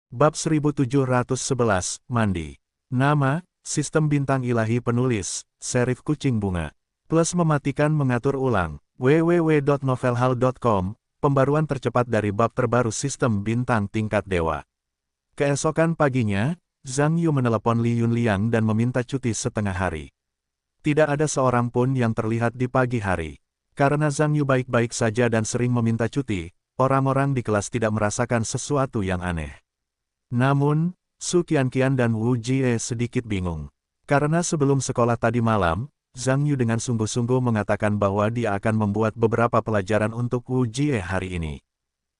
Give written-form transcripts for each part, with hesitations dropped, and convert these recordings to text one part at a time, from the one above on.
Bab 1711, Mandi. Nama, Sistem Bintang Ilahi Penulis, Serif Kucing Bunga. Plus mematikan mengatur ulang, www.novelhall.com, pembaruan tercepat dari bab terbaru Sistem Bintang Tingkat Dewa. Keesokan paginya, Zhang Yu menelepon Li Yunliang dan meminta cuti setengah hari. Tidak ada seorang pun yang terlihat di pagi hari. Karena Zhang Yu baik-baik saja dan sering meminta cuti, orang-orang di kelas tidak merasakan sesuatu yang aneh. Namun, Su Qianqian dan Wu Jie sedikit bingung. Karena sebelum sekolah tadi malam, Zhang Yu dengan sungguh-sungguh mengatakan bahwa dia akan membuat beberapa pelajaran untuk Wu Jie hari ini.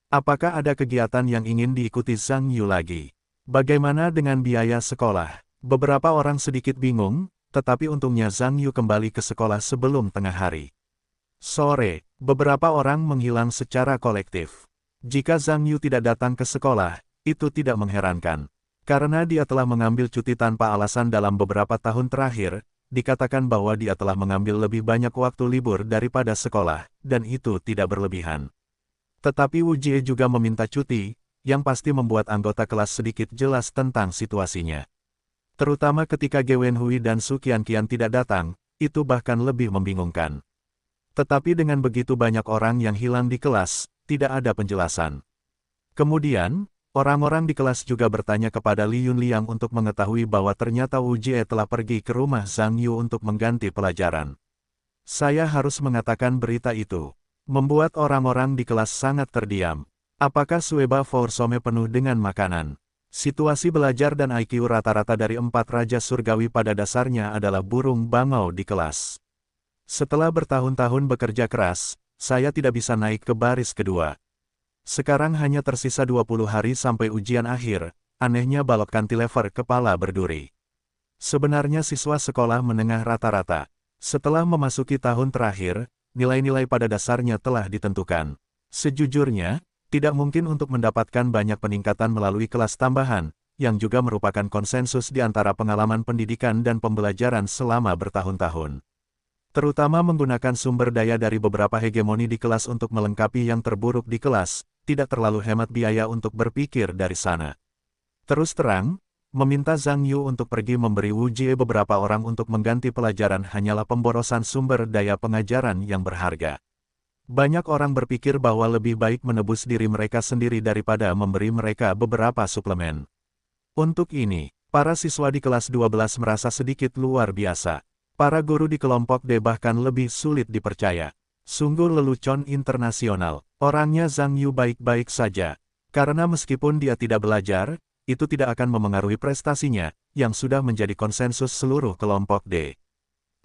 Apakah ada kegiatan yang ingin diikuti Zhang Yu lagi? Bagaimana dengan biaya sekolah? Beberapa orang sedikit bingung, tetapi untungnya Zhang Yu kembali ke sekolah sebelum tengah hari. Sore, beberapa orang menghilang secara kolektif. Jika Zhang Yu tidak datang ke sekolah, itu tidak mengherankan. Karena dia telah mengambil cuti tanpa alasan dalam beberapa tahun terakhir, dikatakan bahwa dia telah mengambil lebih banyak waktu libur daripada sekolah, dan itu tidak berlebihan. Tetapi Wu Jie juga meminta cuti, yang pasti membuat anggota kelas sedikit jelas tentang situasinya. Terutama ketika Ge Wenhui dan Su Qianqian tidak datang, itu bahkan lebih membingungkan. Tetapi dengan begitu banyak orang yang hilang di kelas, tidak ada penjelasan. Kemudian, orang-orang di kelas juga bertanya kepada Li Yunliang untuk mengetahui bahwa ternyata Wu Jie telah pergi ke rumah Zhang Yu untuk mengganti pelajaran. Saya harus mengatakan berita itu. Membuat orang-orang di kelas sangat terdiam. Apakah Sueba Foursome penuh dengan makanan? Situasi belajar dan IQ rata-rata dari 4 raja surgawi pada dasarnya adalah burung bangau di kelas. Setelah bertahun-tahun bekerja keras, saya tidak bisa naik ke baris kedua. Sekarang hanya tersisa 20 hari sampai ujian akhir, anehnya balok cantilever kepala berduri. Sebenarnya siswa sekolah menengah rata-rata. Setelah memasuki tahun terakhir, nilai-nilai pada dasarnya telah ditentukan. Sejujurnya, tidak mungkin untuk mendapatkan banyak peningkatan melalui kelas tambahan, yang juga merupakan konsensus di antara pengalaman pendidikan dan pembelajaran selama bertahun-tahun. Terutama menggunakan sumber daya dari beberapa hegemoni di kelas untuk melengkapi yang terburuk di kelas, tidak terlalu hemat biaya untuk berpikir dari sana. Terus terang, meminta Zhang Yu untuk pergi memberi Wu Jie beberapa orang untuk mengganti pelajaran hanyalah pemborosan sumber daya pengajaran yang berharga. Banyak orang berpikir bahwa lebih baik menebus diri mereka sendiri daripada memberi mereka beberapa suplemen. Untuk ini, para siswa di kelas 12 merasa sedikit luar biasa. Para guru di kelompok D bahkan lebih sulit dipercaya. Sungguh lelucon internasional. Orangnya Zhang Yu baik-baik saja. Karena meskipun dia tidak belajar, itu tidak akan memengaruhi prestasinya, yang sudah menjadi konsensus seluruh kelompok D.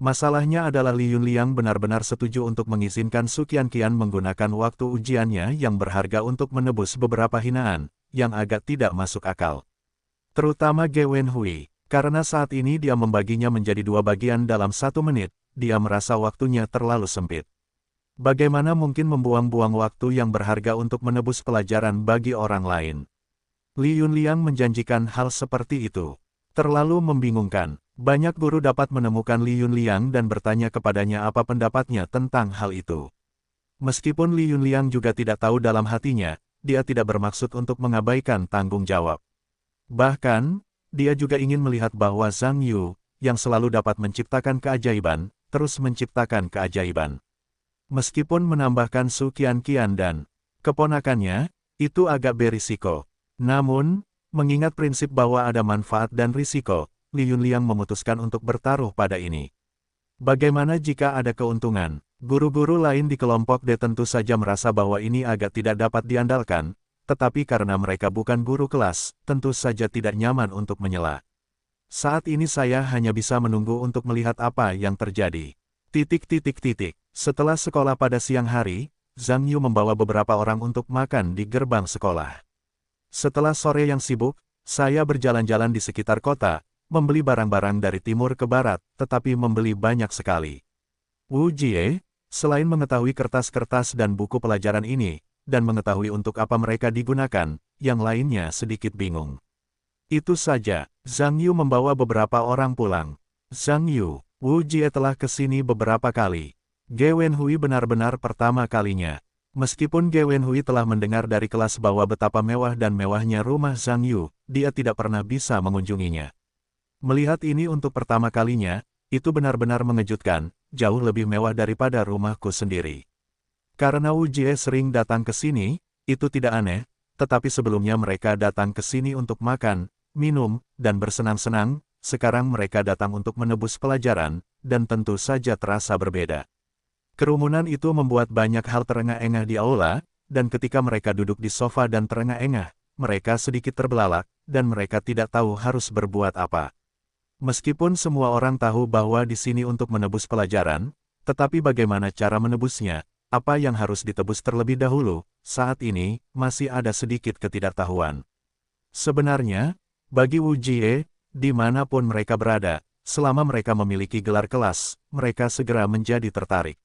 Masalahnya adalah Li Yunliang benar-benar setuju untuk mengizinkan Su Qianqian menggunakan waktu ujiannya yang berharga untuk menebus beberapa hinaan, yang agak tidak masuk akal. Terutama Ge Wenhui, karena saat ini dia membaginya menjadi 2 bagian dalam 1 menit, dia merasa waktunya terlalu sempit. Bagaimana mungkin membuang-buang waktu yang berharga untuk menebus pelajaran bagi orang lain? Li Yunliang menjanjikan hal seperti itu. Terlalu membingungkan. Banyak guru dapat menemukan Li Yunliang dan bertanya kepadanya apa pendapatnya tentang hal itu. Meskipun Li Yunliang juga tidak tahu dalam hatinya, dia tidak bermaksud untuk mengabaikan tanggung jawab. Bahkan, dia juga ingin melihat bahwa Zhang Yu, yang selalu dapat menciptakan keajaiban, terus menciptakan keajaiban. Meskipun menambahkan Su Qianqian dan keponakannya, itu agak berisiko. Namun, mengingat prinsip bahwa ada manfaat dan risiko, Li Yunliang memutuskan untuk bertaruh pada ini. Bagaimana jika ada keuntungan? Guru-guru lain di kelompok D tentu saja merasa bahwa ini agak tidak dapat diandalkan, tetapi karena mereka bukan guru kelas, tentu saja tidak nyaman untuk menyela. Saat ini saya hanya bisa menunggu untuk melihat apa yang terjadi. Setelah sekolah pada siang hari, Zhang Yu membawa beberapa orang untuk makan di gerbang sekolah. Setelah sore yang sibuk, saya berjalan-jalan di sekitar kota, membeli barang-barang dari timur ke barat, tetapi membeli banyak sekali. Wu Jie, selain mengetahui kertas-kertas dan buku pelajaran ini, dan mengetahui untuk apa mereka digunakan, yang lainnya sedikit bingung. Itu saja, Zhang Yu membawa beberapa orang pulang. Zhang Yu, Wu Jie telah ke sini beberapa kali. Ge Wenhui benar-benar pertama kalinya. Meskipun Ge Wenhui telah mendengar dari kelas bawah betapa mewah dan mewahnya rumah Zhang Yu, dia tidak pernah bisa mengunjunginya. Melihat ini untuk pertama kalinya, itu benar-benar mengejutkan, jauh lebih mewah daripada rumahku sendiri. Karena Wu Jie sering datang ke sini, itu tidak aneh, tetapi sebelumnya mereka datang ke sini untuk makan, minum, dan bersenang-senang, sekarang mereka datang untuk menebus pelajaran, dan tentu saja terasa berbeda. Kerumunan itu membuat banyak hal terengah-engah di aula, dan ketika mereka duduk di sofa dan terengah-engah, mereka sedikit terbelalak, dan mereka tidak tahu harus berbuat apa. Meskipun semua orang tahu bahwa di sini untuk menebus pelajaran, tetapi bagaimana cara menebusnya, apa yang harus ditebus terlebih dahulu, saat ini, masih ada sedikit ketidaktahuan. Sebenarnya, bagi Wu Jie, dimanapun mereka berada, selama mereka memiliki gelar kelas, mereka segera menjadi tertarik.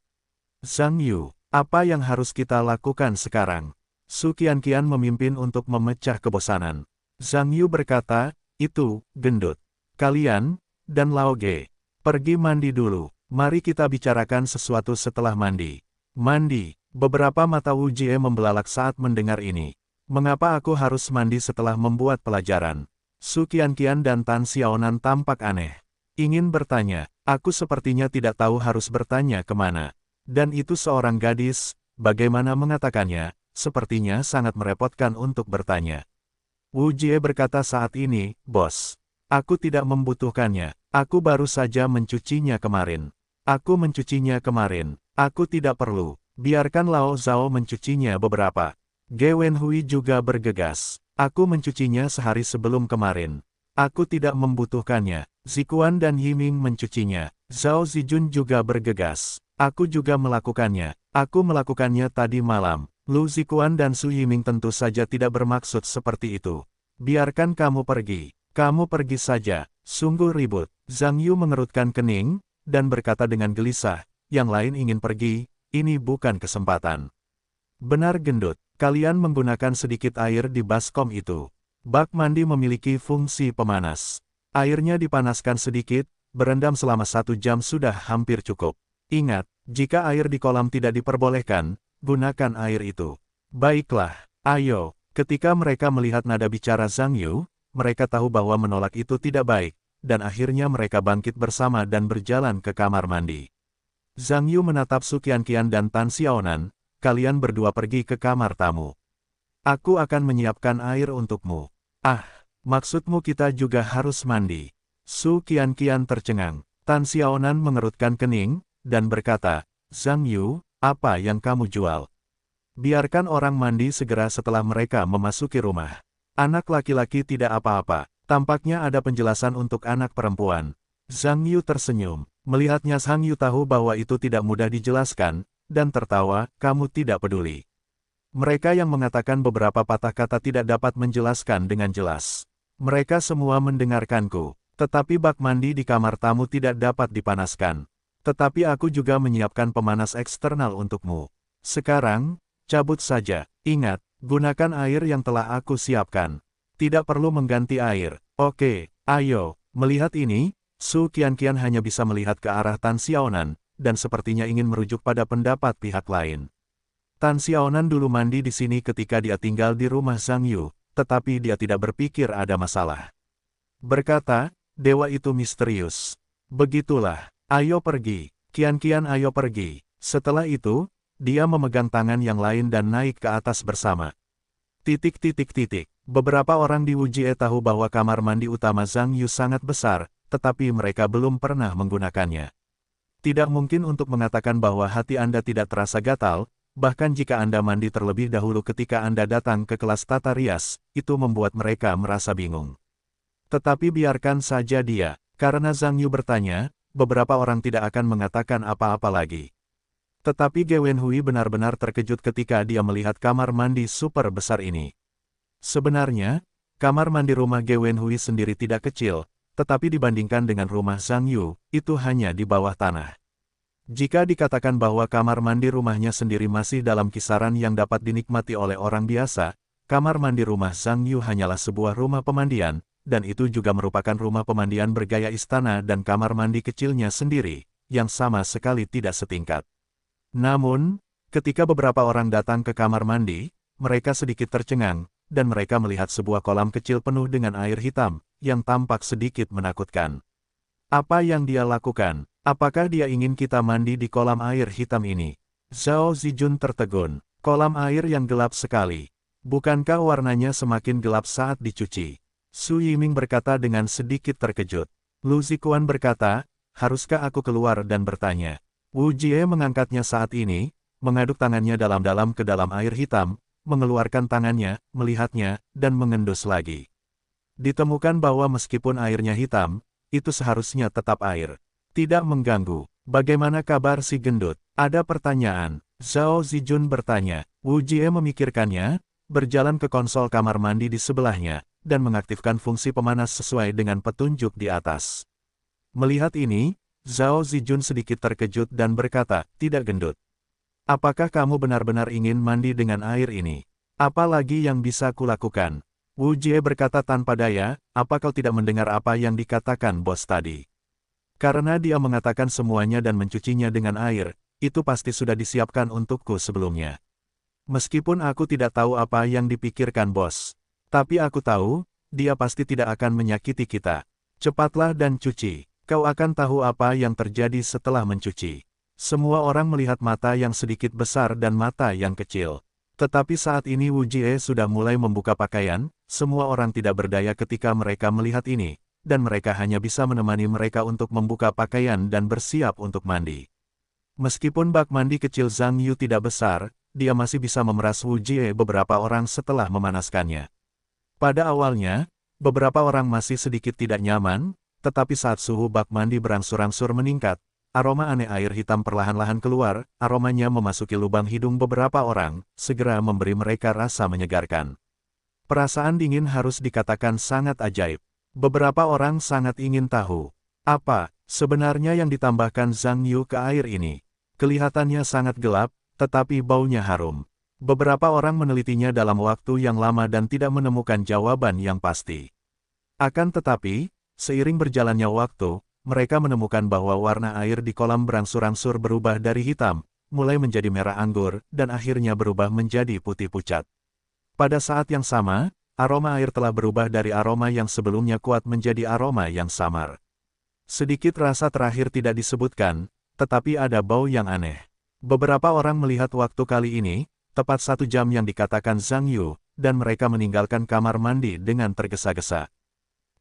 Zhang Yu, apa yang harus kita lakukan sekarang? Su Qianqian memimpin untuk memecah kebosanan. Zhang Yu berkata, itu, gendut. Kalian, dan Lao Ge, pergi mandi dulu. Mari kita bicarakan sesuatu setelah mandi. Mandi, beberapa mata Wu Jie membelalak saat mendengar ini. Mengapa aku harus mandi setelah membuat pelajaran? Su Qianqian dan Tan Xiaonan tampak aneh. Ingin bertanya, aku sepertinya tidak tahu harus bertanya kemana. Dan itu seorang gadis, bagaimana mengatakannya, sepertinya sangat merepotkan untuk bertanya. Wu Jie berkata saat ini, bos. Aku tidak membutuhkannya, aku baru saja mencucinya kemarin. Aku mencucinya kemarin, aku tidak perlu, biarkan Lao Zhao mencucinya beberapa. Ge Wenhui juga bergegas, aku mencucinya sehari sebelum kemarin. Aku tidak membutuhkannya, Zikuan dan Yiming mencucinya. Zhao Zijun juga bergegas. Aku juga melakukannya. Aku melakukannya tadi malam. Lu Zikuan dan Su Yiming tentu saja tidak bermaksud seperti itu. Biarkan kamu pergi. Kamu pergi saja. Sungguh ribut. Zhang Yu mengerutkan kening, dan berkata dengan gelisah, yang lain ingin pergi, ini bukan kesempatan. Benar gendut, kalian menggunakan sedikit air di baskom itu. Bak mandi memiliki fungsi pemanas. Airnya dipanaskan sedikit, berendam selama 1 jam sudah hampir cukup. Ingat, jika air di kolam tidak diperbolehkan, gunakan air itu. Baiklah, ayo. Ketika mereka melihat nada bicara Zhang Yu, mereka tahu bahwa menolak itu tidak baik, dan akhirnya mereka bangkit bersama dan berjalan ke kamar mandi. Zhang Yu menatap Su Qianqian dan Tan Xiaonan, kalian berdua pergi ke kamar tamu. Aku akan menyiapkan air untukmu. Ah, maksudmu kita juga harus mandi. Su Qianqian tercengang. Tan Xiaonan mengerutkan kening, dan berkata, Zhang Yu, apa yang kamu jual? Biarkan orang mandi segera setelah mereka memasuki rumah. Anak laki-laki tidak apa-apa, tampaknya ada penjelasan untuk anak perempuan. Zhang Yu tersenyum, melihatnya Zhang Yu tahu bahwa itu tidak mudah dijelaskan, dan tertawa, kamu tidak peduli. Mereka yang mengatakan beberapa patah kata tidak dapat menjelaskan dengan jelas. Mereka semua mendengarkanku, tetapi bak mandi di kamar tamu tidak dapat dipanaskan. Tetapi aku juga menyiapkan pemanas eksternal untukmu. Sekarang, cabut saja. Ingat, gunakan air yang telah aku siapkan. Tidak perlu mengganti air. Oke, ayo. Melihat ini, Su Qianqian hanya bisa melihat ke arah Tan Xiaonan, dan sepertinya ingin merujuk pada pendapat pihak lain. Tan Xiaonan dulu mandi di sini ketika dia tinggal di rumah Zhang Yu, tetapi dia tidak berpikir ada masalah. Berkata, dewa itu misterius. Begitulah. Ayo pergi, Qianqian ayo pergi. Setelah itu, dia memegang tangan yang lain dan naik ke atas bersama. Beberapa orang di Wu Jie tahu bahwa kamar mandi utama Zhang Yu sangat besar, tetapi mereka belum pernah menggunakannya. Tidak mungkin untuk mengatakan bahwa hati Anda tidak terasa gatal, bahkan jika Anda mandi terlebih dahulu ketika Anda datang ke kelas tata rias, itu membuat mereka merasa bingung. Tetapi biarkan saja dia, karena Zhang Yu bertanya, beberapa orang tidak akan mengatakan apa-apa lagi. Tetapi Ge Wenhui benar-benar terkejut ketika dia melihat kamar mandi super besar ini. Sebenarnya, kamar mandi rumah Ge Wenhui sendiri tidak kecil, tetapi dibandingkan dengan rumah Zhang Yu, itu hanya di bawah tanah. Jika dikatakan bahwa kamar mandi rumahnya sendiri masih dalam kisaran yang dapat dinikmati oleh orang biasa, kamar mandi rumah Zhang Yu hanyalah sebuah rumah pemandian, dan itu juga merupakan rumah pemandian bergaya istana dan kamar mandi kecilnya sendiri, yang sama sekali tidak setingkat. Namun, Ketika beberapa orang datang ke kamar mandi, mereka sedikit tercengang, dan mereka melihat sebuah kolam kecil penuh dengan air hitam, yang tampak sedikit menakutkan. Apa yang dia lakukan? Apakah dia ingin kita mandi di kolam air hitam ini? Zhao Zijun tertegun. Kolam air yang gelap sekali. Bukankah warnanya semakin gelap saat dicuci? Su Yiming berkata dengan sedikit terkejut. Lu Zikuan berkata, haruskah aku keluar dan bertanya? Wu Jie mengangkatnya saat ini, mengaduk tangannya dalam-dalam ke dalam air hitam, mengeluarkan tangannya, melihatnya, dan mengendus lagi. Ditemukan bahwa meskipun airnya hitam, itu seharusnya tetap air. Tidak mengganggu. Bagaimana kabar si gendut? Ada pertanyaan. Zhao Zijun bertanya. Wu Jie memikirkannya, berjalan ke konsol kamar mandi di sebelahnya, dan mengaktifkan fungsi pemanas sesuai dengan petunjuk di atas. Melihat ini, Zhao Zijun sedikit terkejut dan berkata, tidak gendut. Apakah kamu benar-benar ingin mandi dengan air ini? Apa lagi yang bisa kulakukan? Wu Jie berkata tanpa daya, apa kau tidak mendengar apa yang dikatakan bos tadi? Karena dia mengatakan semuanya dan mencucinya dengan air, itu pasti sudah disiapkan untukku sebelumnya. Meskipun aku tidak tahu apa yang dipikirkan bos. Tapi aku tahu, dia pasti tidak akan menyakiti kita. Cepatlah dan cuci. Kau akan tahu apa yang terjadi setelah mencuci. Semua orang melihat mata yang sedikit besar dan mata yang kecil. Tetapi saat ini Wu Jie sudah mulai membuka pakaian, semua orang tidak berdaya ketika mereka melihat ini, dan mereka hanya bisa menemani mereka untuk membuka pakaian dan bersiap untuk mandi. Meskipun bak mandi kecil Zhang Yu tidak besar, dia masih bisa memeras Wu Jie beberapa orang setelah memanaskannya. Pada awalnya, beberapa orang masih sedikit tidak nyaman, tetapi saat suhu bak mandi berangsur-angsur meningkat, aroma aneh air hitam perlahan-lahan keluar, aromanya memasuki lubang hidung beberapa orang, segera memberi mereka rasa menyegarkan. Perasaan dingin harus dikatakan sangat ajaib. Beberapa orang sangat ingin tahu, apa sebenarnya yang ditambahkan Zhang Yu ke air ini. Kelihatannya sangat gelap, tetapi baunya harum. Beberapa orang menelitinya dalam waktu yang lama dan tidak menemukan jawaban yang pasti. Akan tetapi, seiring berjalannya waktu, mereka menemukan bahwa warna air di kolam berangsur-angsur berubah dari hitam, mulai menjadi merah anggur, dan akhirnya berubah menjadi putih pucat. Pada saat yang sama, aroma air telah berubah dari aroma yang sebelumnya kuat menjadi aroma yang samar. Sedikit rasa terakhir tidak disebutkan, tetapi ada bau yang aneh. Beberapa orang melihat waktu kali ini, tepat 1 jam yang dikatakan Zhang Yu, dan mereka meninggalkan kamar mandi dengan tergesa-gesa.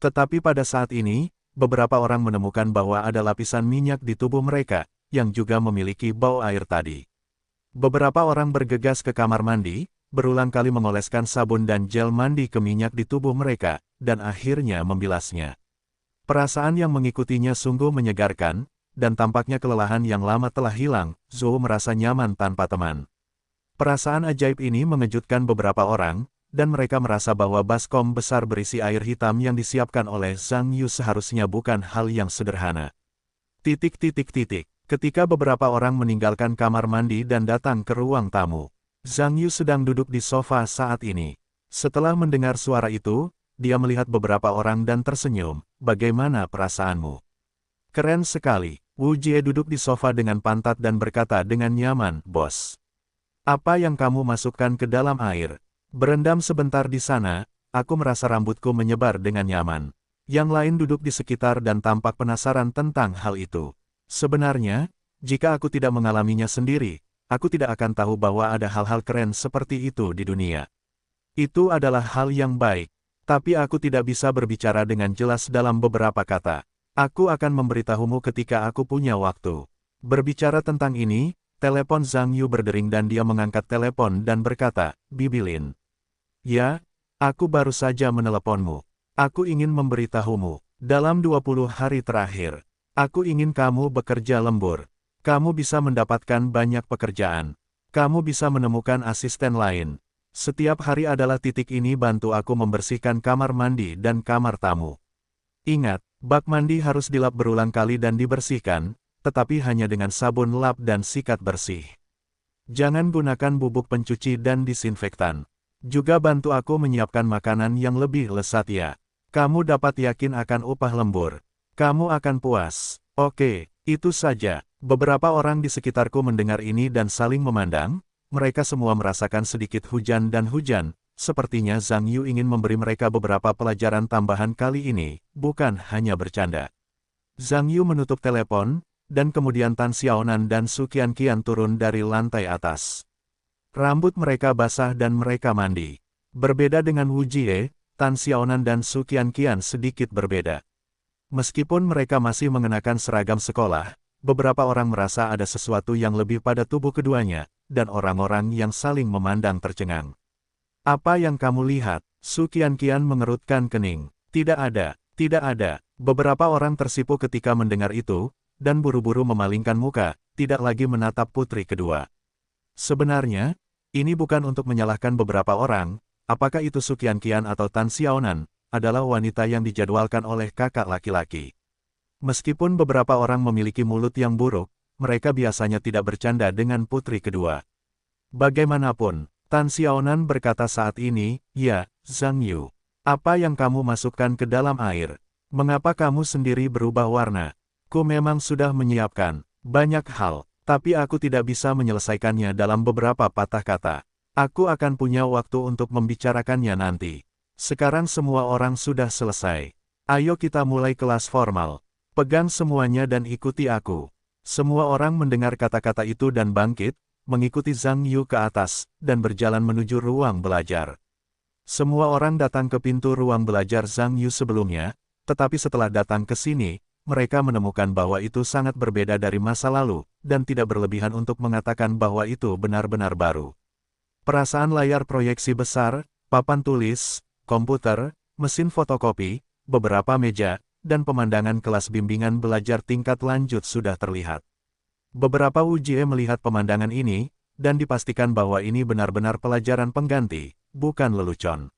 Tetapi pada saat ini, beberapa orang menemukan bahwa ada lapisan minyak di tubuh mereka, yang juga memiliki bau air tadi. Beberapa orang bergegas ke kamar mandi, berulang kali mengoleskan sabun dan gel mandi ke minyak di tubuh mereka, dan akhirnya membilasnya. Perasaan yang mengikutinya sungguh menyegarkan, dan tampaknya kelelahan yang lama telah hilang. Zhou merasa nyaman tanpa teman. Perasaan ajaib ini mengejutkan beberapa orang, dan mereka merasa bahwa baskom besar berisi air hitam yang disiapkan oleh Zhang Yu seharusnya bukan hal yang sederhana. Ketika beberapa orang meninggalkan kamar mandi dan datang ke ruang tamu, Zhang Yu sedang duduk di sofa saat ini. Setelah mendengar suara itu, dia melihat beberapa orang dan tersenyum. Bagaimana perasaanmu? Keren sekali. Wu Jie duduk di sofa dengan pantat dan berkata dengan nyaman, bos. Apa yang kamu masukkan ke dalam air? Berendam sebentar di sana, aku merasa rambutku menyebar dengan nyaman. Yang lain duduk di sekitar dan tampak penasaran tentang hal itu. Sebenarnya, jika aku tidak mengalaminya sendiri, aku tidak akan tahu bahwa ada hal-hal keren seperti itu di dunia. Itu adalah hal yang baik, tapi aku tidak bisa berbicara dengan jelas dalam beberapa kata. Aku akan memberitahumu ketika aku punya waktu. Berbicara tentang ini, telepon Zhang Yu berdering dan dia mengangkat telepon dan berkata, Bibi Lin. Ya, aku baru saja meneleponmu. Aku ingin memberitahumu, dalam 20 hari terakhir, aku ingin kamu bekerja lembur. Kamu bisa mendapatkan banyak pekerjaan. Kamu bisa menemukan asisten lain. Setiap hari adalah titik ini bantu aku membersihkan kamar mandi dan kamar tamu. Ingat, bak mandi harus dilap berulang kali dan dibersihkan, tetapi hanya dengan sabun lap dan sikat bersih. Jangan gunakan bubuk pencuci dan disinfektan. Juga bantu aku menyiapkan makanan yang lebih lezat ya. Kamu dapat yakin akan upah lembur. Kamu akan puas. Oke, itu saja. Beberapa orang di sekitarku mendengar ini dan saling memandang, mereka semua merasakan sedikit hujan dan hujan, sepertinya Zhang Yu ingin memberi mereka beberapa pelajaran tambahan kali ini, bukan hanya bercanda. Zhang Yu menutup telepon, dan kemudian Tan Xiaonan dan Su Qianqian turun dari lantai atas. Rambut mereka basah dan mereka mandi. Berbeda dengan Wu Jie, Tan Xiaonan dan Su Qianqian sedikit berbeda. Meskipun mereka masih mengenakan seragam sekolah, beberapa orang merasa ada sesuatu yang lebih pada tubuh keduanya, dan orang-orang yang saling memandang tercengang. Apa yang kamu lihat? Su Qianqian mengerutkan kening. Tidak ada, tidak ada. Beberapa orang tersipu ketika mendengar itu, dan buru-buru memalingkan muka, tidak lagi menatap putri kedua. Sebenarnya, ini bukan untuk menyalahkan beberapa orang, apakah itu Su Qianqian atau Tan Xiaonan, adalah wanita yang dijadwalkan oleh kakak laki-laki. Meskipun beberapa orang memiliki mulut yang buruk, mereka biasanya tidak bercanda dengan putri kedua. Bagaimanapun, Tan Xiaonan berkata saat ini, ya, Zhang Yu. Apa yang kamu masukkan ke dalam air? Mengapa kamu sendiri berubah warna? Ku memang sudah menyiapkan banyak hal, tapi aku tidak bisa menyelesaikannya dalam beberapa patah kata. Aku akan punya waktu untuk membicarakannya nanti. Sekarang semua orang sudah selesai. Ayo kita mulai kelas formal. Pegang semuanya dan ikuti aku. Semua orang mendengar kata-kata itu dan bangkit, mengikuti Zhang Yu ke atas, dan berjalan menuju ruang belajar. Semua orang datang ke pintu ruang belajar Zhang Yu sebelumnya, tetapi setelah datang ke sini, mereka menemukan bahwa itu sangat berbeda dari masa lalu, dan tidak berlebihan untuk mengatakan bahwa itu benar-benar baru. Perasaan layar proyeksi besar, papan tulis, komputer, mesin fotokopi, beberapa meja, dan pemandangan kelas bimbingan belajar tingkat lanjut sudah terlihat. Beberapa Wu Jie melihat pemandangan ini, dan dipastikan bahwa ini benar-benar pelajaran pengganti, bukan lelucon.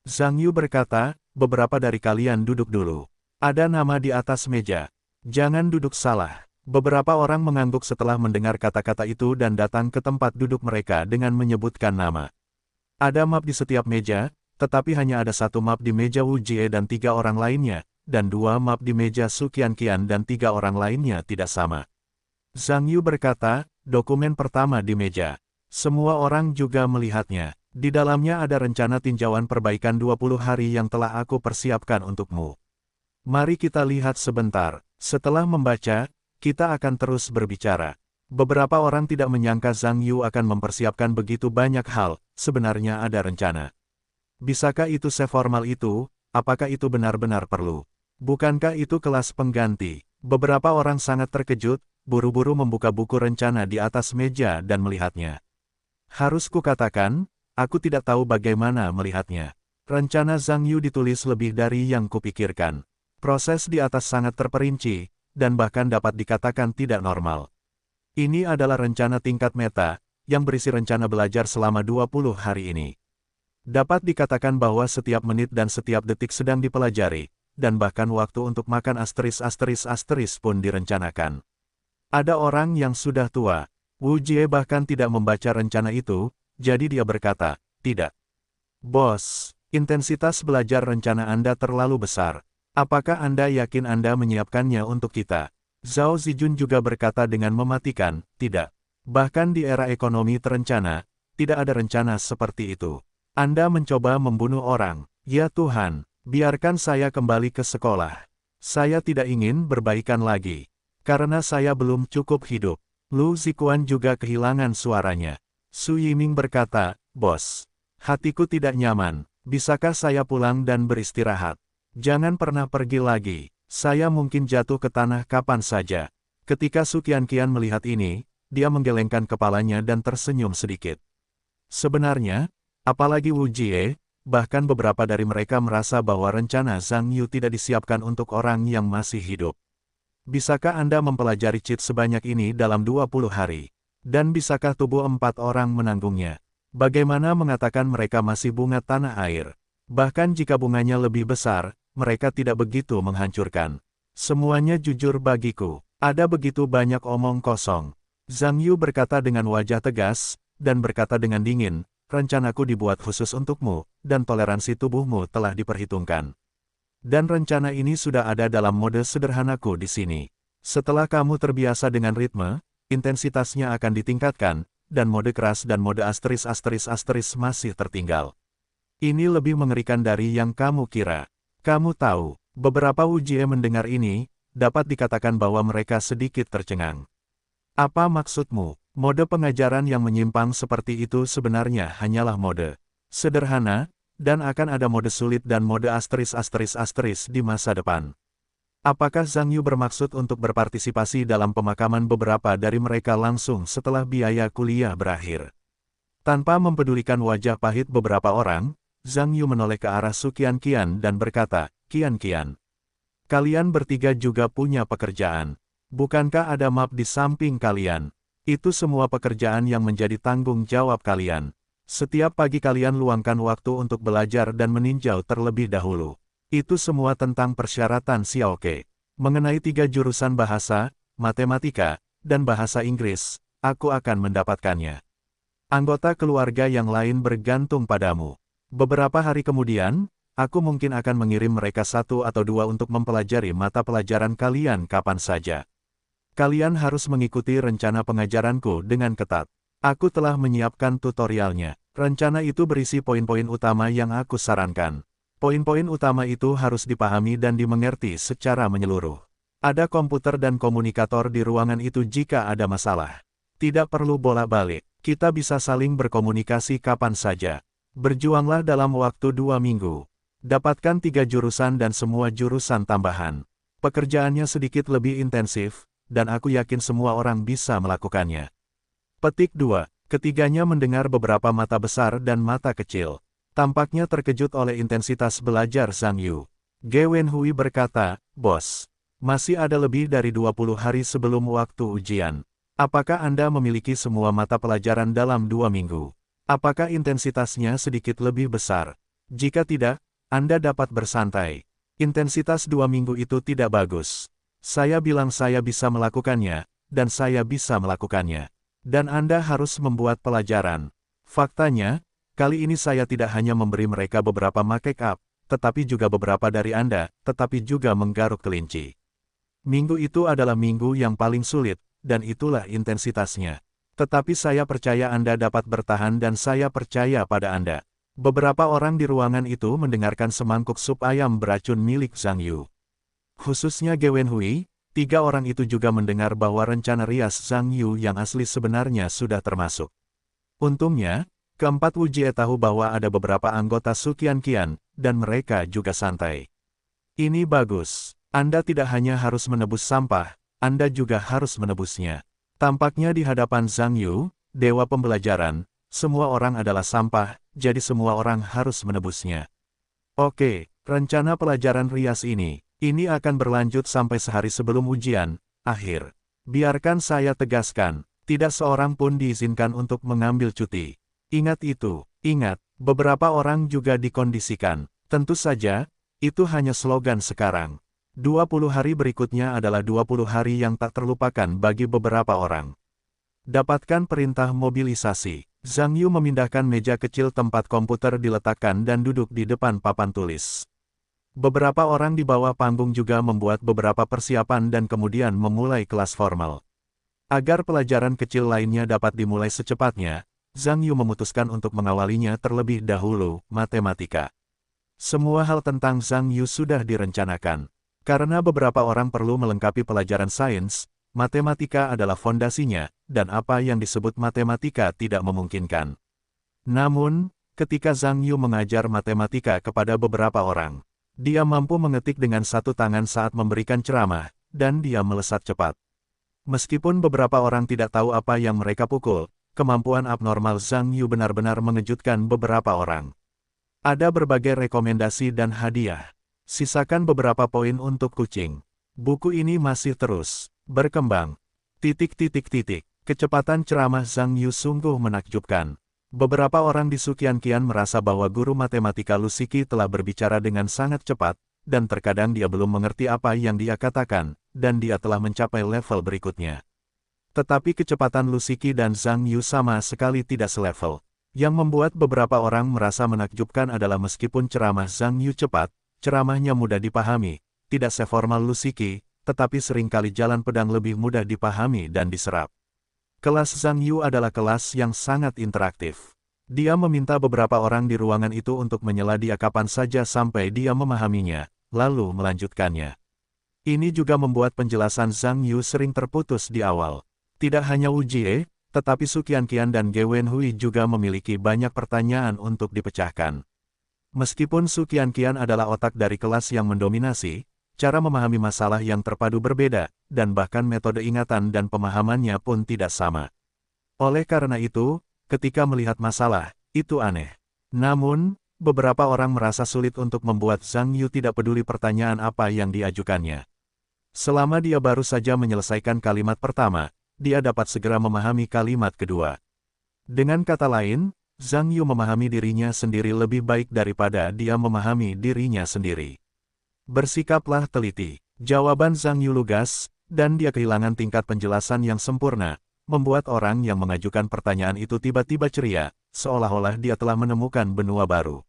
Zhang Yu berkata, beberapa dari kalian duduk dulu. Ada nama di atas meja. Jangan duduk salah. Beberapa orang mengangguk setelah mendengar kata-kata itu dan datang ke tempat duduk mereka dengan menyebutkan nama. Ada map di setiap meja, tetapi hanya ada satu map di meja Wu Jie dan 3 orang lainnya, dan 2 map di meja Su Qianqian dan 3 orang lainnya tidak sama. Zhang Yu berkata, dokumen pertama di meja. Semua orang juga melihatnya. Di dalamnya ada rencana tinjauan perbaikan 20 hari yang telah aku persiapkan untukmu. Mari kita lihat sebentar. Setelah membaca, kita akan terus berbicara. Beberapa orang tidak menyangka Zhang Yu akan mempersiapkan begitu banyak hal, sebenarnya ada rencana. Bisakah itu seformal itu? Apakah itu benar-benar perlu? Bukankah itu kelas pengganti? Beberapa orang sangat terkejut, buru-buru membuka buku rencana di atas meja dan melihatnya. Harus kukatakan, aku tidak tahu bagaimana melihatnya. Rencana Zhang Yu ditulis lebih dari yang kupikirkan. Proses di atas sangat terperinci, dan bahkan dapat dikatakan tidak normal. Ini adalah rencana tingkat meta, yang berisi rencana belajar selama 20 hari ini. Dapat dikatakan bahwa setiap menit dan setiap detik sedang dipelajari, dan bahkan waktu untuk makan asteris pun direncanakan. Ada orang yang sudah tua. Wu Jie bahkan tidak membaca rencana itu, jadi dia berkata, tidak. Bos, intensitas belajar rencana Anda terlalu besar. Apakah Anda yakin Anda menyiapkannya untuk kita? Zhao Zijun juga berkata dengan mematikan, tidak. Bahkan di era ekonomi terencana, tidak ada rencana seperti itu. Anda mencoba membunuh orang. Ya Tuhan, biarkan saya kembali ke sekolah. Saya tidak ingin berbaikan lagi. Karena saya belum cukup hidup. Lu Zikuan juga kehilangan suaranya. Su Yiming berkata, bos, hatiku tidak nyaman. Bisakah saya pulang dan beristirahat? Jangan pernah pergi lagi. Saya mungkin jatuh ke tanah kapan saja. Ketika Su Qianqian melihat ini, dia menggelengkan kepalanya dan tersenyum sedikit. Sebenarnya, apalagi Wu Jie, bahkan beberapa dari mereka merasa bahwa rencana Zhang Yu tidak disiapkan untuk orang yang masih hidup. Bisakah Anda mempelajari cheat sebanyak ini dalam 20 hari? Dan bisakah tubuh 4 orang menanggungnya? Bagaimana mengatakan mereka masih bunga tanah air? Bahkan jika bunganya lebih besar, mereka tidak begitu menghancurkan. Semuanya jujur bagiku. Ada begitu banyak omong kosong. Zhang Yu berkata dengan wajah tegas, dan berkata dengan dingin, rencanaku dibuat khusus untukmu, dan toleransi tubuhmu telah diperhitungkan. Dan rencana ini sudah ada dalam mode sederhanaku di sini. Setelah kamu terbiasa dengan ritme, intensitasnya akan ditingkatkan, dan mode keras dan mode asterisk masih tertinggal. Ini lebih mengerikan dari yang kamu kira. Kamu tahu, beberapa ujian mendengar ini, dapat dikatakan bahwa mereka sedikit tercengang. Apa maksudmu? Mode pengajaran yang menyimpang seperti itu sebenarnya hanyalah mode sederhana, dan akan ada mode sulit dan mode asterisk di masa depan. Apakah Zhang Yu bermaksud untuk berpartisipasi dalam pemakaman beberapa dari mereka langsung setelah biaya kuliah berakhir? Tanpa mempedulikan wajah pahit beberapa orang, Zhang Yu menoleh ke arah Su Qian dan berkata, Qian, kalian bertiga juga punya pekerjaan. Bukankah ada map di samping kalian? Itu semua pekerjaan yang menjadi tanggung jawab kalian. Setiap pagi kalian luangkan waktu untuk belajar dan meninjau terlebih dahulu. Itu semua tentang persyaratan Xiaoke. Mengenai 3 jurusan bahasa, matematika, dan bahasa Inggris, aku akan mendapatkannya. Anggota keluarga yang lain bergantung padamu. Beberapa hari kemudian, aku mungkin akan mengirim mereka 1 atau 2 untuk mempelajari mata pelajaran kalian kapan saja. Kalian harus mengikuti rencana pengajaranku dengan ketat. Aku telah menyiapkan tutorialnya. Rencana itu berisi poin-poin utama yang aku sarankan. Poin-poin utama itu harus dipahami dan dimengerti secara menyeluruh. Ada komputer dan komunikator di ruangan itu jika ada masalah. Tidak perlu bolak-balik, kita bisa saling berkomunikasi kapan saja. Berjuanglah dalam waktu 2 minggu. Dapatkan 3 jurusan dan semua jurusan tambahan. Pekerjaannya sedikit lebih intensif, dan aku yakin semua orang bisa melakukannya. Petik 2. Ketiganya mendengar beberapa mata besar dan mata kecil. Tampaknya terkejut oleh intensitas belajar Zhang Yu. Ge Wenhui berkata, Bos, masih ada lebih dari 20 hari sebelum waktu ujian. Apakah Anda memiliki semua mata pelajaran dalam 2 minggu? Apakah intensitasnya sedikit lebih besar? Jika tidak, Anda dapat bersantai. Intensitas 2 minggu itu tidak bagus. Saya bilang saya bisa melakukannya, dan saya bisa melakukannya. Dan Anda harus membuat pelajaran. Faktanya, kali ini saya tidak hanya memberi mereka beberapa make-up, tetapi juga beberapa dari Anda, tetapi juga menggaruk kelinci. Minggu itu adalah minggu yang paling sulit, dan itulah intensitasnya. Tetapi saya percaya Anda dapat bertahan dan saya percaya pada Anda. Beberapa orang di ruangan itu mendengarkan semangkuk sup ayam beracun milik Zhang Yu. Khususnya Ge Wenhui, 3 orang itu juga mendengar bahwa rencana rias Zhang Yu yang asli sebenarnya sudah termasuk. Untungnya, keempat Wujie tahu bahwa ada beberapa anggota Su Qian, dan mereka juga santai. Ini bagus. Anda tidak hanya harus menebus sampah, Anda juga harus menebusnya. Tampaknya di hadapan Zhang Yu, dewa pembelajaran, semua orang adalah sampah, jadi semua orang harus menebusnya. Oke, rencana pelajaran rias ini akan berlanjut sampai sehari sebelum ujian akhir. Biarkan saya tegaskan, tidak seorang pun diizinkan untuk mengambil cuti. Ingat itu, ingat, beberapa orang juga dikondisikan. Tentu saja, itu hanya slogan sekarang. 20 hari berikutnya adalah 20 hari yang tak terlupakan bagi beberapa orang. Dapatkan perintah mobilisasi. Zhang Yu memindahkan meja kecil tempat komputer diletakkan dan duduk di depan papan tulis. Beberapa orang di bawah panggung juga membuat beberapa persiapan dan kemudian memulai kelas formal. Agar pelajaran kecil lainnya dapat dimulai secepatnya, Zhang Yu memutuskan untuk mengawalinya terlebih dahulu, matematika. Semua hal tentang Zhang Yu sudah direncanakan. Karena beberapa orang perlu melengkapi pelajaran sains, matematika adalah fondasinya, dan apa yang disebut matematika tidak memungkinkan. Namun, ketika Zhang Yu mengajar matematika kepada beberapa orang, dia mampu mengetik dengan satu tangan saat memberikan ceramah, dan dia melesat cepat. Meskipun beberapa orang tidak tahu apa yang mereka pukul, kemampuan abnormal Zhang Yu benar-benar mengejutkan beberapa orang. Ada berbagai rekomendasi dan hadiah. Sisakan beberapa poin untuk kucing. Buku ini masih terus berkembang. Kecepatan ceramah Zhang Yu sungguh menakjubkan. Beberapa orang di Su Qian merasa bahwa guru matematika Lu Shiki telah berbicara dengan sangat cepat, dan terkadang dia belum mengerti apa yang dia katakan, dan dia telah mencapai level berikutnya. Tetapi kecepatan Lu Shiki dan Zhang Yu sama sekali tidak selevel. Yang membuat beberapa orang merasa menakjubkan adalah meskipun ceramah Zhang Yu cepat, ceramahnya mudah dipahami, tidak seformal Lu Shiki, tetapi seringkali jalan pedang lebih mudah dipahami dan diserap. Kelas Zhang Yu adalah kelas yang sangat interaktif. Dia meminta beberapa orang di ruangan itu untuk menyela dia kapan saja sampai dia memahaminya, lalu melanjutkannya. Ini juga membuat penjelasan Zhang Yu sering terputus di awal. Tidak hanya Wu Jie, tetapi Su Qianqian dan Ge Wenhui juga memiliki banyak pertanyaan untuk dipecahkan. Meskipun Su Qianqian adalah otak dari kelas yang mendominasi, cara memahami masalah yang terpadu berbeda, dan bahkan metode ingatan dan pemahamannya pun tidak sama. Oleh karena itu, ketika melihat masalah, itu aneh. Namun, beberapa orang merasa sulit untuk membuat Zhang Yu tidak peduli pertanyaan apa yang diajukannya. Selama dia baru saja menyelesaikan kalimat pertama, dia dapat segera memahami kalimat kedua. Dengan kata lain, Zhang Yu memahami dirinya sendiri lebih baik daripada dia memahami dirinya sendiri. Bersikaplah teliti. Jawaban Zhang Yu lugas, dan dia kehilangan tingkat penjelasan yang sempurna, membuat orang yang mengajukan pertanyaan itu tiba-tiba ceria, seolah-olah dia telah menemukan benua baru.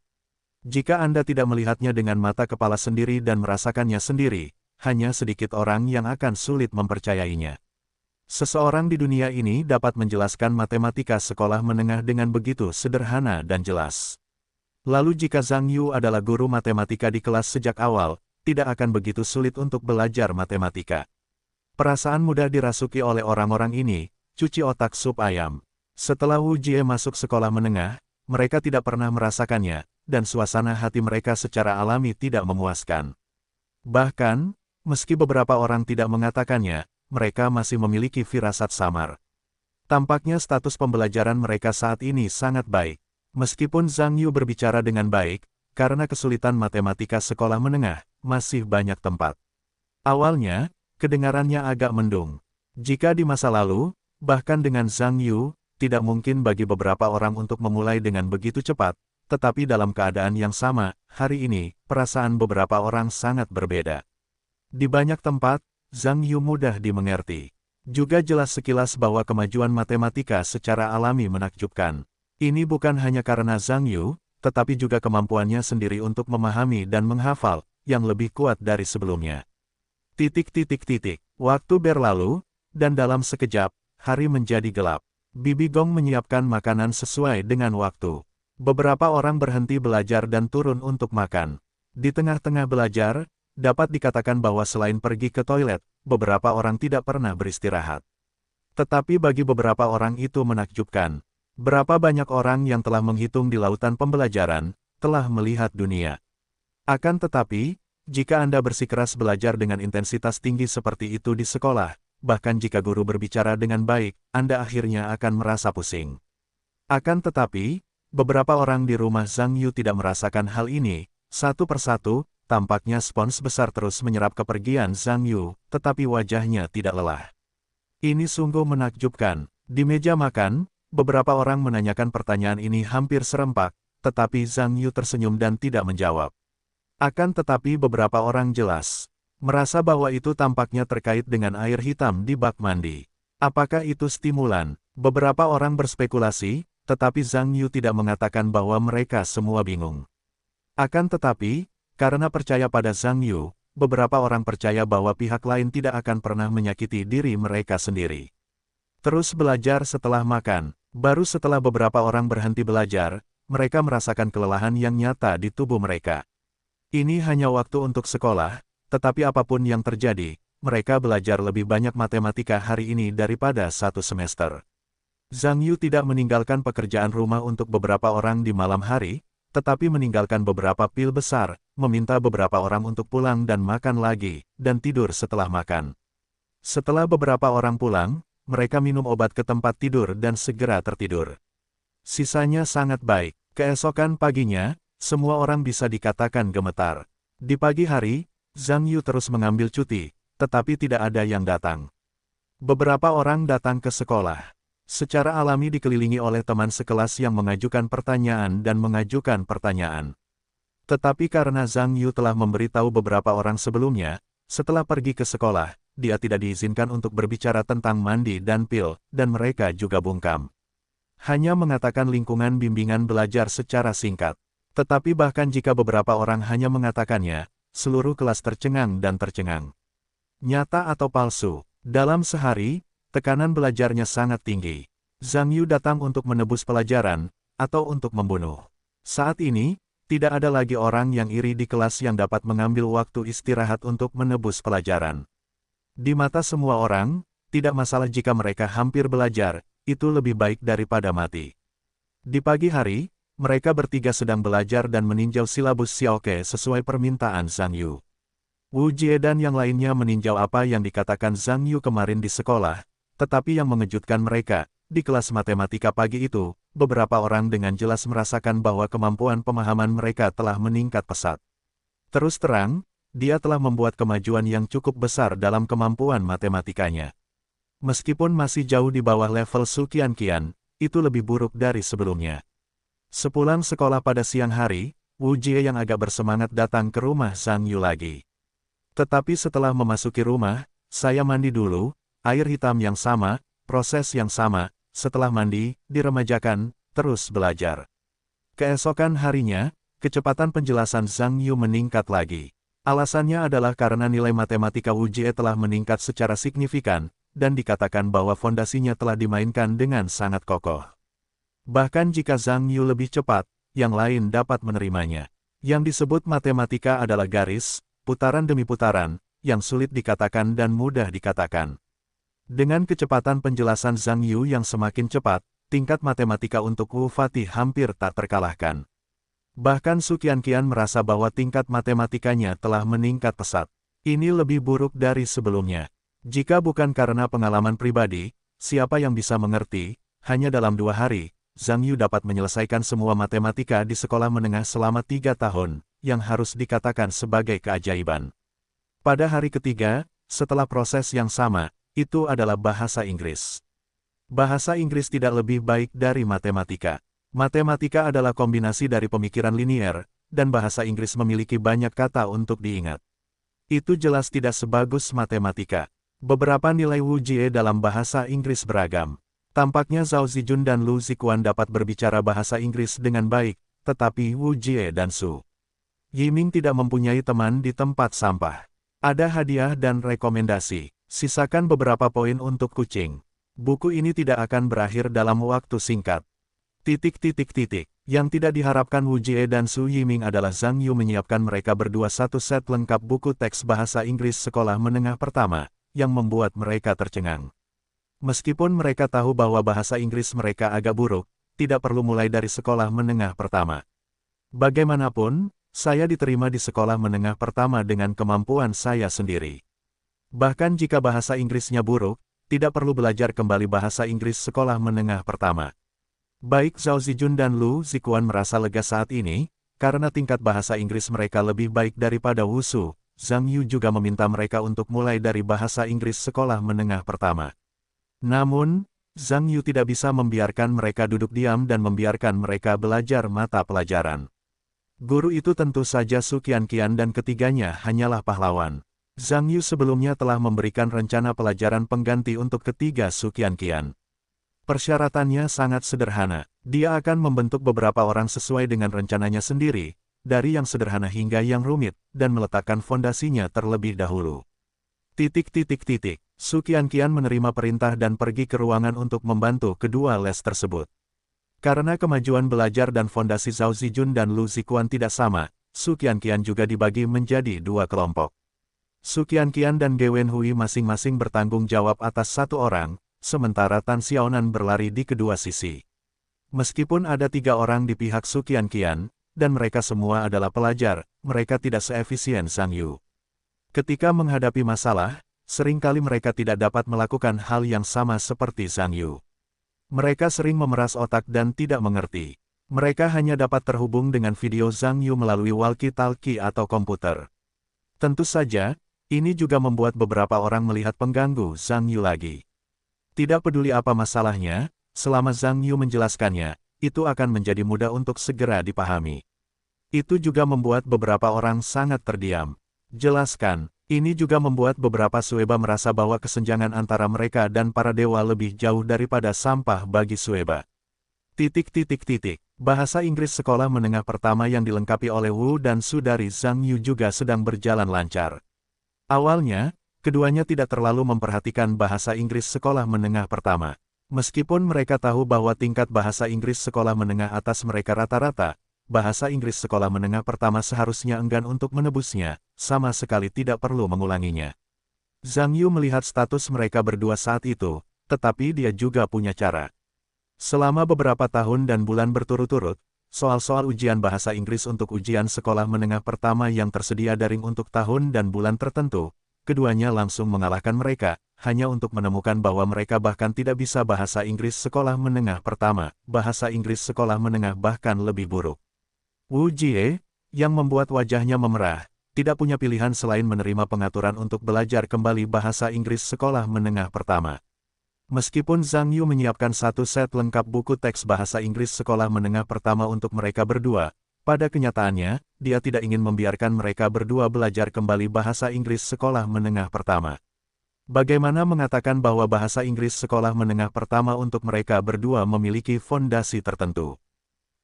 Jika Anda tidak melihatnya dengan mata kepala sendiri dan merasakannya sendiri, hanya sedikit orang yang akan sulit mempercayainya. Seseorang di dunia ini dapat menjelaskan matematika sekolah menengah dengan begitu sederhana dan jelas. Lalu jika Zhang Yu adalah guru matematika di kelas sejak awal, tidak akan begitu sulit untuk belajar matematika. Perasaan mudah dirasuki oleh orang-orang ini, cuci otak sup ayam. Setelah Wu Jie masuk sekolah menengah, mereka tidak pernah merasakannya, dan suasana hati mereka secara alami tidak memuaskan. Bahkan, meski beberapa orang tidak mengatakannya, mereka masih memiliki firasat samar. Tampaknya status pembelajaran mereka saat ini sangat baik. Meskipun Zhang Yu berbicara dengan baik, karena kesulitan matematika sekolah menengah, masih banyak tempat. Awalnya, kedengarannya agak mendung. Jika di masa lalu, bahkan dengan Zhang Yu, tidak mungkin bagi beberapa orang untuk memulai dengan begitu cepat, tetapi dalam keadaan yang sama, hari ini, perasaan beberapa orang sangat berbeda. Di banyak tempat, Zhang Yu mudah dimengerti. Juga jelas sekilas bahwa kemajuan matematika secara alami menakjubkan. Ini bukan hanya karena Zhang Yu, tetapi juga kemampuannya sendiri untuk memahami dan menghafal, yang lebih kuat dari sebelumnya. Waktu berlalu, dan dalam sekejap, hari menjadi gelap. Bibi Gong menyiapkan makanan sesuai dengan waktu. Beberapa orang berhenti belajar dan turun untuk makan. Di tengah-tengah belajar, dapat dikatakan bahwa selain pergi ke toilet, beberapa orang tidak pernah beristirahat. Tetapi bagi beberapa orang itu menakjubkan. Berapa banyak orang yang telah menghitung di lautan pembelajaran, telah melihat dunia. Akan tetapi, jika Anda bersikeras belajar dengan intensitas tinggi seperti itu di sekolah, bahkan jika guru berbicara dengan baik, Anda akhirnya akan merasa pusing. Akan tetapi, beberapa orang di rumah Zhang Yu tidak merasakan hal ini. Satu persatu, tampaknya spons besar terus menyerap kepergian Zhang Yu, tetapi wajahnya tidak lelah. Ini sungguh menakjubkan. Di meja makan, beberapa orang menanyakan pertanyaan ini hampir serempak, tetapi Zhang Yu tersenyum dan tidak menjawab. Akan tetapi beberapa orang jelas merasa bahwa itu tampaknya terkait dengan air hitam di bak mandi. Apakah itu stimulan? Beberapa orang berspekulasi, tetapi Zhang Yu tidak mengatakan bahwa mereka semua bingung. Akan tetapi, karena percaya pada Zhang Yu, beberapa orang percaya bahwa pihak lain tidak akan pernah menyakiti diri mereka sendiri. Terus belajar setelah makan. Baru setelah beberapa orang berhenti belajar, mereka merasakan kelelahan yang nyata di tubuh mereka. Ini hanya waktu untuk sekolah, tetapi apapun yang terjadi, mereka belajar lebih banyak matematika hari ini daripada satu semester. Zhang Yu tidak meninggalkan pekerjaan rumah untuk beberapa orang di malam hari, tetapi meninggalkan beberapa pil besar, meminta beberapa orang untuk pulang dan makan lagi, dan tidur setelah makan. Setelah beberapa orang pulang, mereka minum obat ke tempat tidur dan segera tertidur. Sisanya sangat baik. Keesokan paginya, semua orang bisa dikatakan gemetar. Di pagi hari, Zhang Yu terus mengambil cuti, tetapi tidak ada yang datang. Beberapa orang datang ke sekolah. Secara alami dikelilingi oleh teman sekelas yang mengajukan pertanyaan dan mengajukan pertanyaan. Tetapi karena Zhang Yu telah memberitahu beberapa orang sebelumnya, setelah pergi ke sekolah, dia tidak diizinkan untuk berbicara tentang mandi dan pil, dan mereka juga bungkam. Hanya mengatakan lingkungan bimbingan belajar secara singkat. Tetapi bahkan jika beberapa orang hanya mengatakannya, seluruh kelas tercengang dan tercengang. Nyata atau palsu? Dalam sehari, tekanan belajarnya sangat tinggi. Zhang Yu datang untuk menebus pelajaran, atau untuk membunuh. Saat ini, tidak ada lagi orang yang iri di kelas yang dapat mengambil waktu istirahat untuk menebus pelajaran. Di mata semua orang, tidak masalah jika mereka hampir belajar, itu lebih baik daripada mati. Di pagi hari, mereka bertiga sedang belajar dan meninjau silabus Xiaoke sesuai permintaan Zhang Yu. Wu Jie dan yang lainnya meninjau apa yang dikatakan Zhang Yu kemarin di sekolah, tetapi yang mengejutkan mereka, di kelas matematika pagi itu, beberapa orang dengan jelas merasakan bahwa kemampuan pemahaman mereka telah meningkat pesat. Terus terang, dia telah membuat kemajuan yang cukup besar dalam kemampuan matematikanya. Meskipun masih jauh di bawah level Su Qianqian, itu lebih buruk dari sebelumnya. Sepulang sekolah pada siang hari, Wu Jie yang agak bersemangat datang ke rumah Zhang Yu lagi. Tetapi setelah memasuki rumah, saya mandi dulu, air hitam yang sama, proses yang sama, setelah mandi, diremajakan, terus belajar. Keesokan harinya, kecepatan penjelasan Zhang Yu meningkat lagi. Alasannya adalah karena nilai matematika Wu Jie telah meningkat secara signifikan, dan dikatakan bahwa fondasinya telah dimainkan dengan sangat kokoh. Bahkan jika Zhang Yu lebih cepat, yang lain dapat menerimanya. Yang disebut matematika adalah garis, putaran demi putaran, yang sulit dikatakan dan mudah dikatakan. Dengan kecepatan penjelasan Zhang Yu yang semakin cepat, tingkat matematika untuk Wu Fatih hampir tak terkalahkan. Bahkan Su Qianqian merasa bahwa tingkat matematikanya telah meningkat pesat. Ini lebih buruk dari sebelumnya. Jika bukan karena pengalaman pribadi, siapa yang bisa mengerti, hanya dalam 2 hari, Zhang Yu dapat menyelesaikan semua matematika di sekolah menengah selama 3 tahun, yang harus dikatakan sebagai keajaiban. Pada hari ketiga, setelah proses yang sama, itu adalah bahasa Inggris. Bahasa Inggris tidak lebih baik dari matematika. Matematika adalah kombinasi dari pemikiran linier, dan bahasa Inggris memiliki banyak kata untuk diingat. Itu jelas tidak sebagus matematika. Beberapa nilai Wu Jie dalam bahasa Inggris beragam. Tampaknya Zhao Zijun dan Lu Ziquan dapat berbicara bahasa Inggris dengan baik, tetapi Wu Jie dan Su Yiming tidak mempunyai teman di tempat sampah. Ada hadiah dan rekomendasi. Sisakan beberapa poin untuk kucing. Buku ini tidak akan berakhir dalam waktu singkat. ... Yang tidak diharapkan Wu Jie dan Su Yiming adalah Zhang Yu menyiapkan mereka berdua satu set lengkap buku teks bahasa Inggris sekolah menengah pertama, yang membuat mereka tercengang. Meskipun mereka tahu bahwa bahasa Inggris mereka agak buruk, tidak perlu mulai dari sekolah menengah pertama. Bagaimanapun, saya diterima di sekolah menengah pertama dengan kemampuan saya sendiri. Bahkan jika bahasa Inggrisnya buruk, tidak perlu belajar kembali bahasa Inggris sekolah menengah pertama. Baik Zhao Zijun dan Lu Ziquan merasa lega saat ini, karena tingkat bahasa Inggris mereka lebih baik daripada Wusu. Zhang Yu juga meminta mereka untuk mulai dari bahasa Inggris sekolah menengah pertama. Namun, Zhang Yu tidak bisa membiarkan mereka duduk diam dan membiarkan mereka belajar mata pelajaran. Guru itu tentu saja Su Qianqian dan ketiganya hanyalah pahlawan. Zhang Yu sebelumnya telah memberikan rencana pelajaran pengganti untuk ketiga Su Qianqian. Persyaratannya sangat sederhana. Dia akan membentuk beberapa orang sesuai dengan rencananya sendiri, dari yang sederhana hingga yang rumit, dan meletakkan fondasinya terlebih dahulu. ... Su Qianqian menerima perintah dan pergi ke ruangan untuk membantu kedua les tersebut. Karena kemajuan belajar dan fondasi Zhao Zijun dan Lu Ziquan tidak sama, Su Qianqian juga dibagi menjadi 2 kelompok. Su Qianqian dan Ge Wenhui masing-masing bertanggung jawab atas 1 orang, sementara Tan Xiaonan berlari di kedua sisi. Meskipun ada 3 orang di pihak Su Qianqian, dan mereka semua adalah pelajar, mereka tidak seefisien Zhang Yu. Ketika menghadapi masalah, seringkali mereka tidak dapat melakukan hal yang sama seperti Zhang Yu. Mereka sering memeras otak dan tidak mengerti. Mereka hanya dapat terhubung dengan video Zhang Yu melalui walkie-talkie atau komputer. Tentu saja, ini juga membuat beberapa orang melihat pengganggu Zhang Yu lagi. Tidak peduli apa masalahnya, selama Zhang Yu menjelaskannya, itu akan menjadi mudah untuk segera dipahami. Itu juga membuat beberapa orang sangat terdiam. Jelaskan. Ini juga membuat beberapa Sueba merasa bahwa kesenjangan antara mereka dan para dewa lebih jauh daripada sampah bagi Sueba. ... Bahasa Inggris sekolah menengah pertama yang dilengkapi oleh Wu dan Su dari Zhang Yu juga sedang berjalan lancar. Awalnya, keduanya tidak terlalu memperhatikan bahasa Inggris sekolah menengah pertama. Meskipun mereka tahu bahwa tingkat bahasa Inggris sekolah menengah atas mereka rata-rata, bahasa Inggris sekolah menengah pertama seharusnya enggan untuk menebusnya, sama sekali tidak perlu mengulanginya. Zhang Yu melihat status mereka berdua saat itu, tetapi dia juga punya cara. Selama beberapa tahun dan bulan berturut-turut, soal-soal ujian bahasa Inggris untuk ujian sekolah menengah pertama yang tersedia daring untuk tahun dan bulan tertentu, keduanya langsung mengalahkan mereka, hanya untuk menemukan bahwa mereka bahkan tidak bisa bahasa Inggris sekolah menengah pertama, bahasa Inggris sekolah menengah bahkan lebih buruk. Wu Jie, yang membuat wajahnya memerah, tidak punya pilihan selain menerima pengaturan untuk belajar kembali bahasa Inggris sekolah menengah pertama. Meskipun Zhang Yu menyiapkan satu set lengkap buku teks bahasa Inggris sekolah menengah pertama untuk mereka berdua, pada kenyataannya, dia tidak ingin membiarkan mereka berdua belajar kembali bahasa Inggris sekolah menengah pertama. Bagaimana mengatakan bahwa bahasa Inggris sekolah menengah pertama untuk mereka berdua memiliki fondasi tertentu?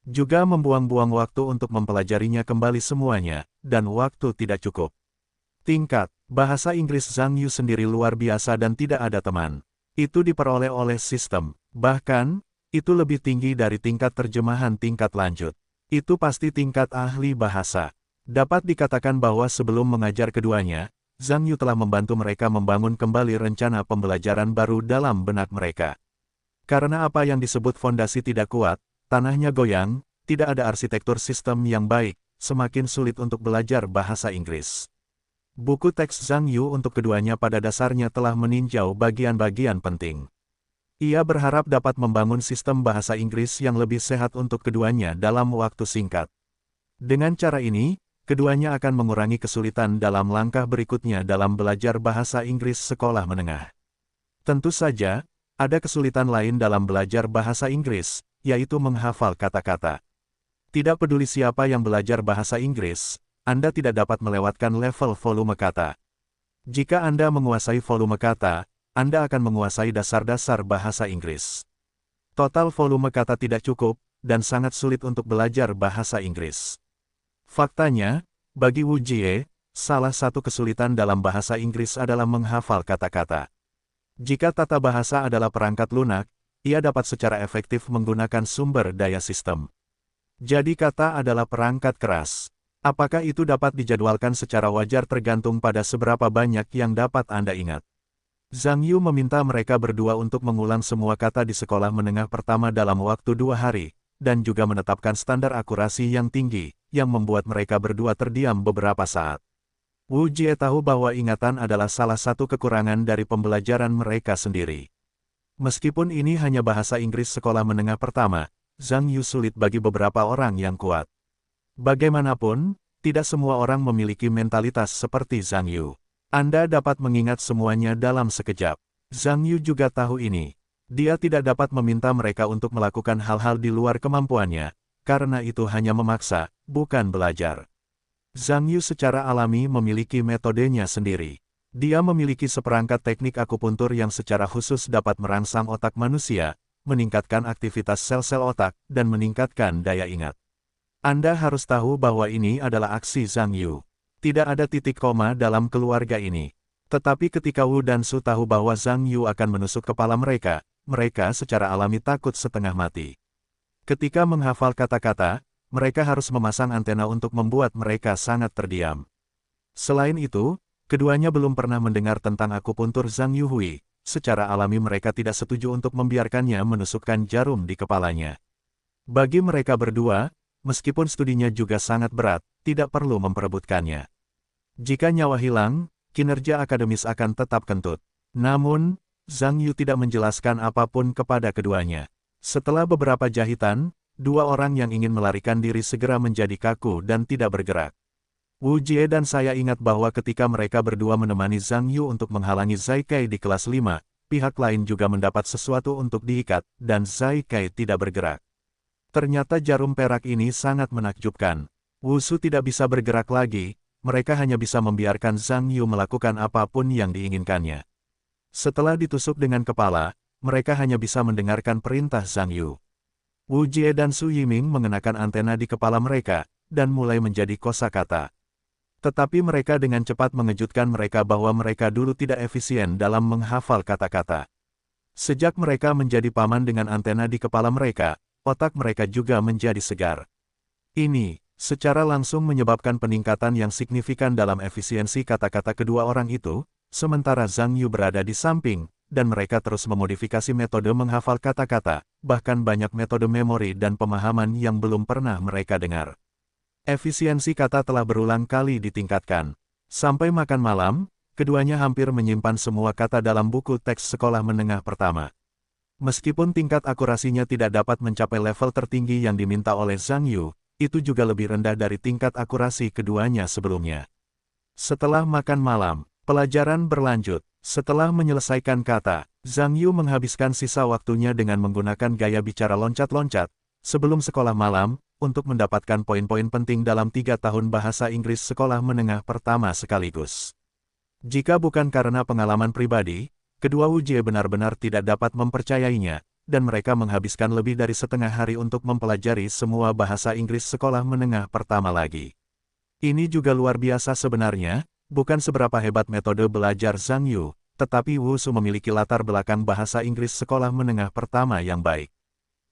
Juga membuang-buang waktu untuk mempelajarinya kembali semuanya, dan waktu tidak cukup. Tingkat bahasa Inggris Zhang Yu sendiri luar biasa dan tidak ada teman. Itu diperoleh oleh sistem, bahkan, itu lebih tinggi dari tingkat terjemahan tingkat lanjut. Itu pasti tingkat ahli bahasa. Dapat dikatakan bahwa sebelum mengajar keduanya, Zhang Yu telah membantu mereka membangun kembali rencana pembelajaran baru dalam benak mereka. Karena apa yang disebut fondasi tidak kuat, tanahnya goyang, tidak ada arsitektur sistem yang baik, semakin sulit untuk belajar bahasa Inggris. Buku teks Zhang Yu untuk keduanya pada dasarnya telah meninjau bagian-bagian penting. Ia berharap dapat membangun sistem bahasa Inggris yang lebih sehat untuk keduanya dalam waktu singkat. Dengan cara ini, keduanya akan mengurangi kesulitan dalam langkah berikutnya dalam belajar bahasa Inggris sekolah menengah. Tentu saja, ada kesulitan lain dalam belajar bahasa Inggris, yaitu menghafal kata-kata. Tidak peduli siapa yang belajar bahasa Inggris, Anda tidak dapat melewatkan level volume kata. Jika Anda menguasai volume kata, Anda akan menguasai dasar-dasar bahasa Inggris. Total volume kata tidak cukup, dan sangat sulit untuk belajar bahasa Inggris. Faktanya, bagi Wu Jie, salah satu kesulitan dalam bahasa Inggris adalah menghafal kata-kata. Jika tata bahasa adalah perangkat lunak, ia dapat secara efektif menggunakan sumber daya sistem. Jadi kata adalah perangkat keras. Apakah itu dapat dijadwalkan secara wajar tergantung pada seberapa banyak yang dapat Anda ingat. Zhang Yu meminta mereka berdua untuk mengulang semua kata di sekolah menengah pertama dalam waktu 2 hari, dan juga menetapkan standar akurasi yang tinggi, yang membuat mereka berdua terdiam beberapa saat. Wu Jie tahu bahwa ingatan adalah salah satu kekurangan dari pembelajaran mereka sendiri. Meskipun ini hanya bahasa Inggris sekolah menengah pertama, Zhang Yu sulit bagi beberapa orang yang kuat. Bagaimanapun, tidak semua orang memiliki mentalitas seperti Zhang Yu. Anda dapat mengingat semuanya dalam sekejap. Zhang Yu juga tahu ini. Dia tidak dapat meminta mereka untuk melakukan hal-hal di luar kemampuannya, karena itu hanya memaksa, bukan belajar. Zhang Yu secara alami memiliki metodenya sendiri. Dia memiliki seperangkat teknik akupuntur yang secara khusus dapat merangsang otak manusia, meningkatkan aktivitas sel-sel otak, dan meningkatkan daya ingat. Anda harus tahu bahwa ini adalah aksi Zhang Yu. Tidak ada titik koma dalam keluarga ini. Tetapi ketika Wu dan Su tahu bahwa Zhang Yu akan menusuk kepala mereka, mereka secara alami takut setengah mati. Ketika menghafal kata-kata, mereka harus memasang antena untuk membuat mereka sangat terdiam. Selain itu, keduanya belum pernah mendengar tentang akupuntur Zhang Yu Hui. Secara alami mereka tidak setuju untuk membiarkannya menusukkan jarum di kepalanya. Bagi mereka berdua, meskipun studinya juga sangat berat, tidak perlu memperebutkannya. Jika nyawa hilang, kinerja akademis akan tetap kentut. Namun, Zhang Yu tidak menjelaskan apapun kepada keduanya. Setelah beberapa jahitan, dua orang yang ingin melarikan diri segera menjadi kaku dan tidak bergerak. Wu Jie dan saya ingat bahwa ketika mereka berdua menemani Zhang Yu untuk menghalangi Zai Kai di kelas 5, pihak lain juga mendapat sesuatu untuk diikat, dan Zai Kai tidak bergerak. Ternyata jarum perak ini sangat menakjubkan. Wu Su tidak bisa bergerak lagi, mereka hanya bisa membiarkan Zhang Yu melakukan apapun yang diinginkannya. Setelah ditusuk dengan kepala, mereka hanya bisa mendengarkan perintah Zhang Yu. Wu Jie dan Su Yiming mengenakan antena di kepala mereka, dan mulai menjadi kosakata. Tetapi mereka dengan cepat mengejutkan mereka bahwa mereka dulu tidak efisien dalam menghafal kata-kata. Sejak mereka menjadi paman dengan antena di kepala mereka, otak mereka juga menjadi segar. Ini, secara langsung menyebabkan peningkatan yang signifikan dalam efisiensi kata-kata kedua orang itu, sementara Zhang Yu berada di samping, dan mereka terus memodifikasi metode menghafal kata-kata, bahkan banyak metode memori dan pemahaman yang belum pernah mereka dengar. Efisiensi kata telah berulang kali ditingkatkan. Sampai makan malam, keduanya hampir menyimpan semua kata dalam buku teks sekolah menengah pertama. Meskipun tingkat akurasinya tidak dapat mencapai level tertinggi yang diminta oleh Zhang Yu, itu juga lebih rendah dari tingkat akurasi keduanya sebelumnya. Setelah makan malam, pelajaran berlanjut. Setelah menyelesaikan kata, Zhang Yu menghabiskan sisa waktunya dengan menggunakan gaya bicara loncat-loncat, sebelum sekolah malam, untuk mendapatkan poin-poin penting dalam 3 tahun bahasa Inggris sekolah menengah pertama sekaligus. Jika bukan karena pengalaman pribadi, kedua Wu-Jie benar-benar tidak dapat mempercayainya, dan mereka menghabiskan lebih dari setengah hari untuk mempelajari semua bahasa Inggris sekolah menengah pertama lagi. Ini juga luar biasa sebenarnya. Bukan seberapa hebat metode belajar Zhang Yu, tetapi Wushu memiliki latar belakang bahasa Inggris sekolah menengah pertama yang baik.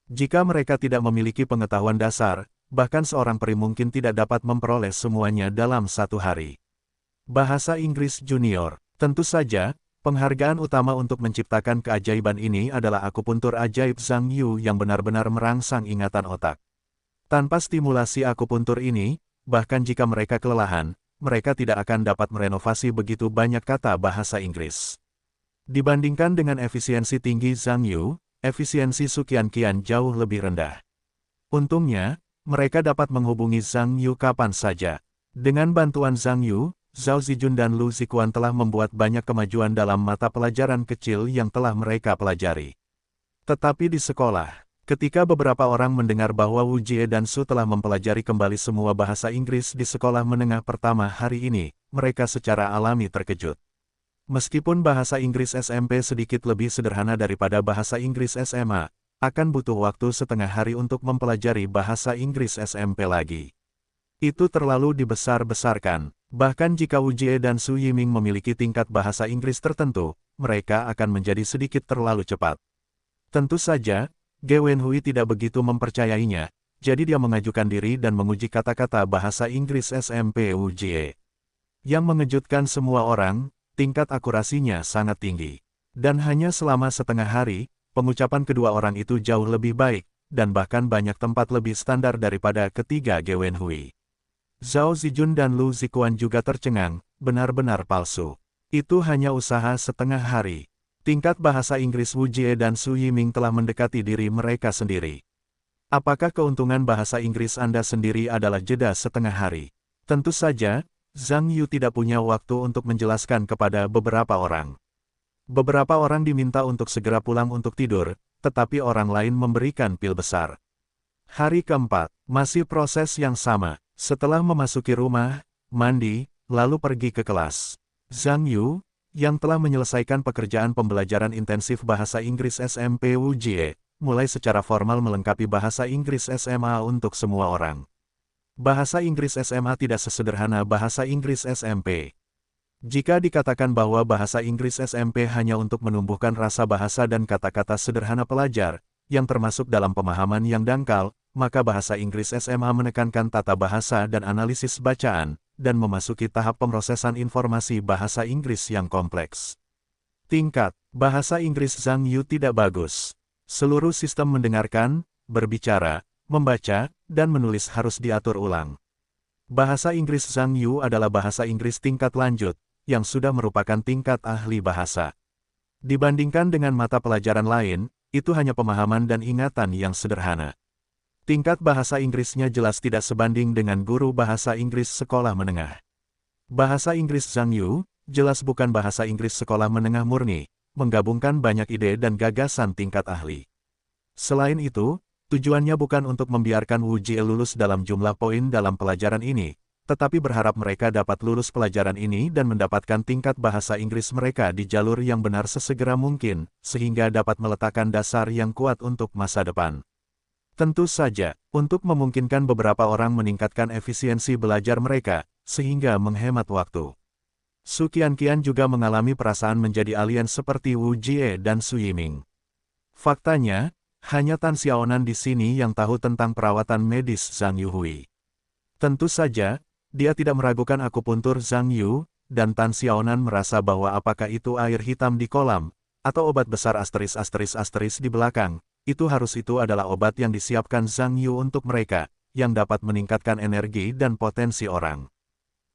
Jika mereka tidak memiliki pengetahuan dasar, bahkan seorang peri mungkin tidak dapat memperoleh semuanya dalam satu hari. Bahasa Inggris Junior. Tentu saja, penghargaan utama untuk menciptakan keajaiban ini adalah akupuntur ajaib Zhang Yu yang benar-benar merangsang ingatan otak. Tanpa stimulasi akupuntur ini, bahkan jika mereka kelelahan, mereka tidak akan dapat merenovasi begitu banyak kata bahasa Inggris. Dibandingkan dengan efisiensi tinggi Zhang Yu, efisiensi Su Qianqian jauh lebih rendah. Untungnya, mereka dapat menghubungi Zhang Yu kapan saja. Dengan bantuan Zhang Yu, Zhao Zijun dan Lu Ziquan telah membuat banyak kemajuan dalam mata pelajaran kecil yang telah mereka pelajari. Tetapi di sekolah, ketika beberapa orang mendengar bahwa Wu Jie dan Su telah mempelajari kembali semua bahasa Inggris di sekolah menengah pertama hari ini, mereka secara alami terkejut. Meskipun bahasa Inggris SMP sedikit lebih sederhana daripada bahasa Inggris SMA, akan butuh waktu setengah hari untuk mempelajari bahasa Inggris SMP lagi. Itu terlalu dibesar-besarkan. Bahkan jika Wu Jie dan Su Yiming memiliki tingkat bahasa Inggris tertentu, mereka akan menjadi sedikit terlalu cepat. Tentu saja, Ge Wenhui tidak begitu mempercayainya, jadi dia mengajukan diri dan menguji kata-kata bahasa Inggris SMP Wu Jie. Yang mengejutkan semua orang, tingkat akurasinya sangat tinggi. Dan hanya selama setengah hari, pengucapan kedua orang itu jauh lebih baik, dan bahkan banyak tempat lebih standar daripada ketiga Ge Wenhui. Zhao Zijun dan Lu Ziquan juga tercengang, benar-benar palsu. Itu hanya usaha setengah hari. Tingkat bahasa Inggris Wu Jie dan Su Yiming telah mendekati diri mereka sendiri. Apakah keuntungan bahasa Inggris Anda sendiri adalah jeda setengah hari? Tentu saja, Zhang Yu tidak punya waktu untuk menjelaskan kepada beberapa orang. Beberapa orang diminta untuk segera pulang untuk tidur, tetapi orang lain memberikan pil besar. Hari keempat, masih proses yang sama. Setelah memasuki rumah, mandi, lalu pergi ke kelas. Zhang Yu, yang telah menyelesaikan pekerjaan pembelajaran intensif bahasa Inggris SMP Wu Jie, mulai secara formal melengkapi bahasa Inggris SMA untuk semua orang. Bahasa Inggris SMA tidak sesederhana bahasa Inggris SMP. Jika dikatakan bahwa bahasa Inggris SMP hanya untuk menumbuhkan rasa bahasa dan kata-kata sederhana pelajar, yang termasuk dalam pemahaman yang dangkal, maka bahasa Inggris SMA menekankan tata bahasa dan analisis bacaan, dan memasuki tahap pemrosesan informasi bahasa Inggris yang kompleks. Tingkat bahasa Inggris Zhang Yu tidak bagus. Seluruh sistem mendengarkan, berbicara, membaca, dan menulis harus diatur ulang. Bahasa Inggris Zhang Yu adalah bahasa Inggris tingkat lanjut, yang sudah merupakan tingkat ahli bahasa. Dibandingkan dengan mata pelajaran lain, itu hanya pemahaman dan ingatan yang sederhana. Tingkat bahasa Inggrisnya jelas tidak sebanding dengan guru bahasa Inggris sekolah menengah. Bahasa Inggris Zhang Yu, jelas bukan bahasa Inggris sekolah menengah murni, menggabungkan banyak ide dan gagasan tingkat ahli. Selain itu, tujuannya bukan untuk membiarkan Wu Jie lulus dalam jumlah poin dalam pelajaran ini, tetapi berharap mereka dapat lulus pelajaran ini dan mendapatkan tingkat bahasa Inggris mereka di jalur yang benar sesegera mungkin, sehingga dapat meletakkan dasar yang kuat untuk masa depan. Tentu saja, untuk memungkinkan beberapa orang meningkatkan efisiensi belajar mereka, sehingga menghemat waktu. Su Qianqian juga mengalami perasaan menjadi alien seperti Wu Jie dan Su Yiming. Faktanya, hanya Tan Xiaonan di sini yang tahu tentang perawatan medis Zhang Yuhui. Tentu saja, dia tidak meragukan akupuntur Zhang Yu, dan Tan Xiaonan merasa bahwa apakah itu air hitam di kolam, atau obat besar **** di belakang, itu adalah obat yang disiapkan Zhang Yu untuk mereka, yang dapat meningkatkan energi dan potensi orang.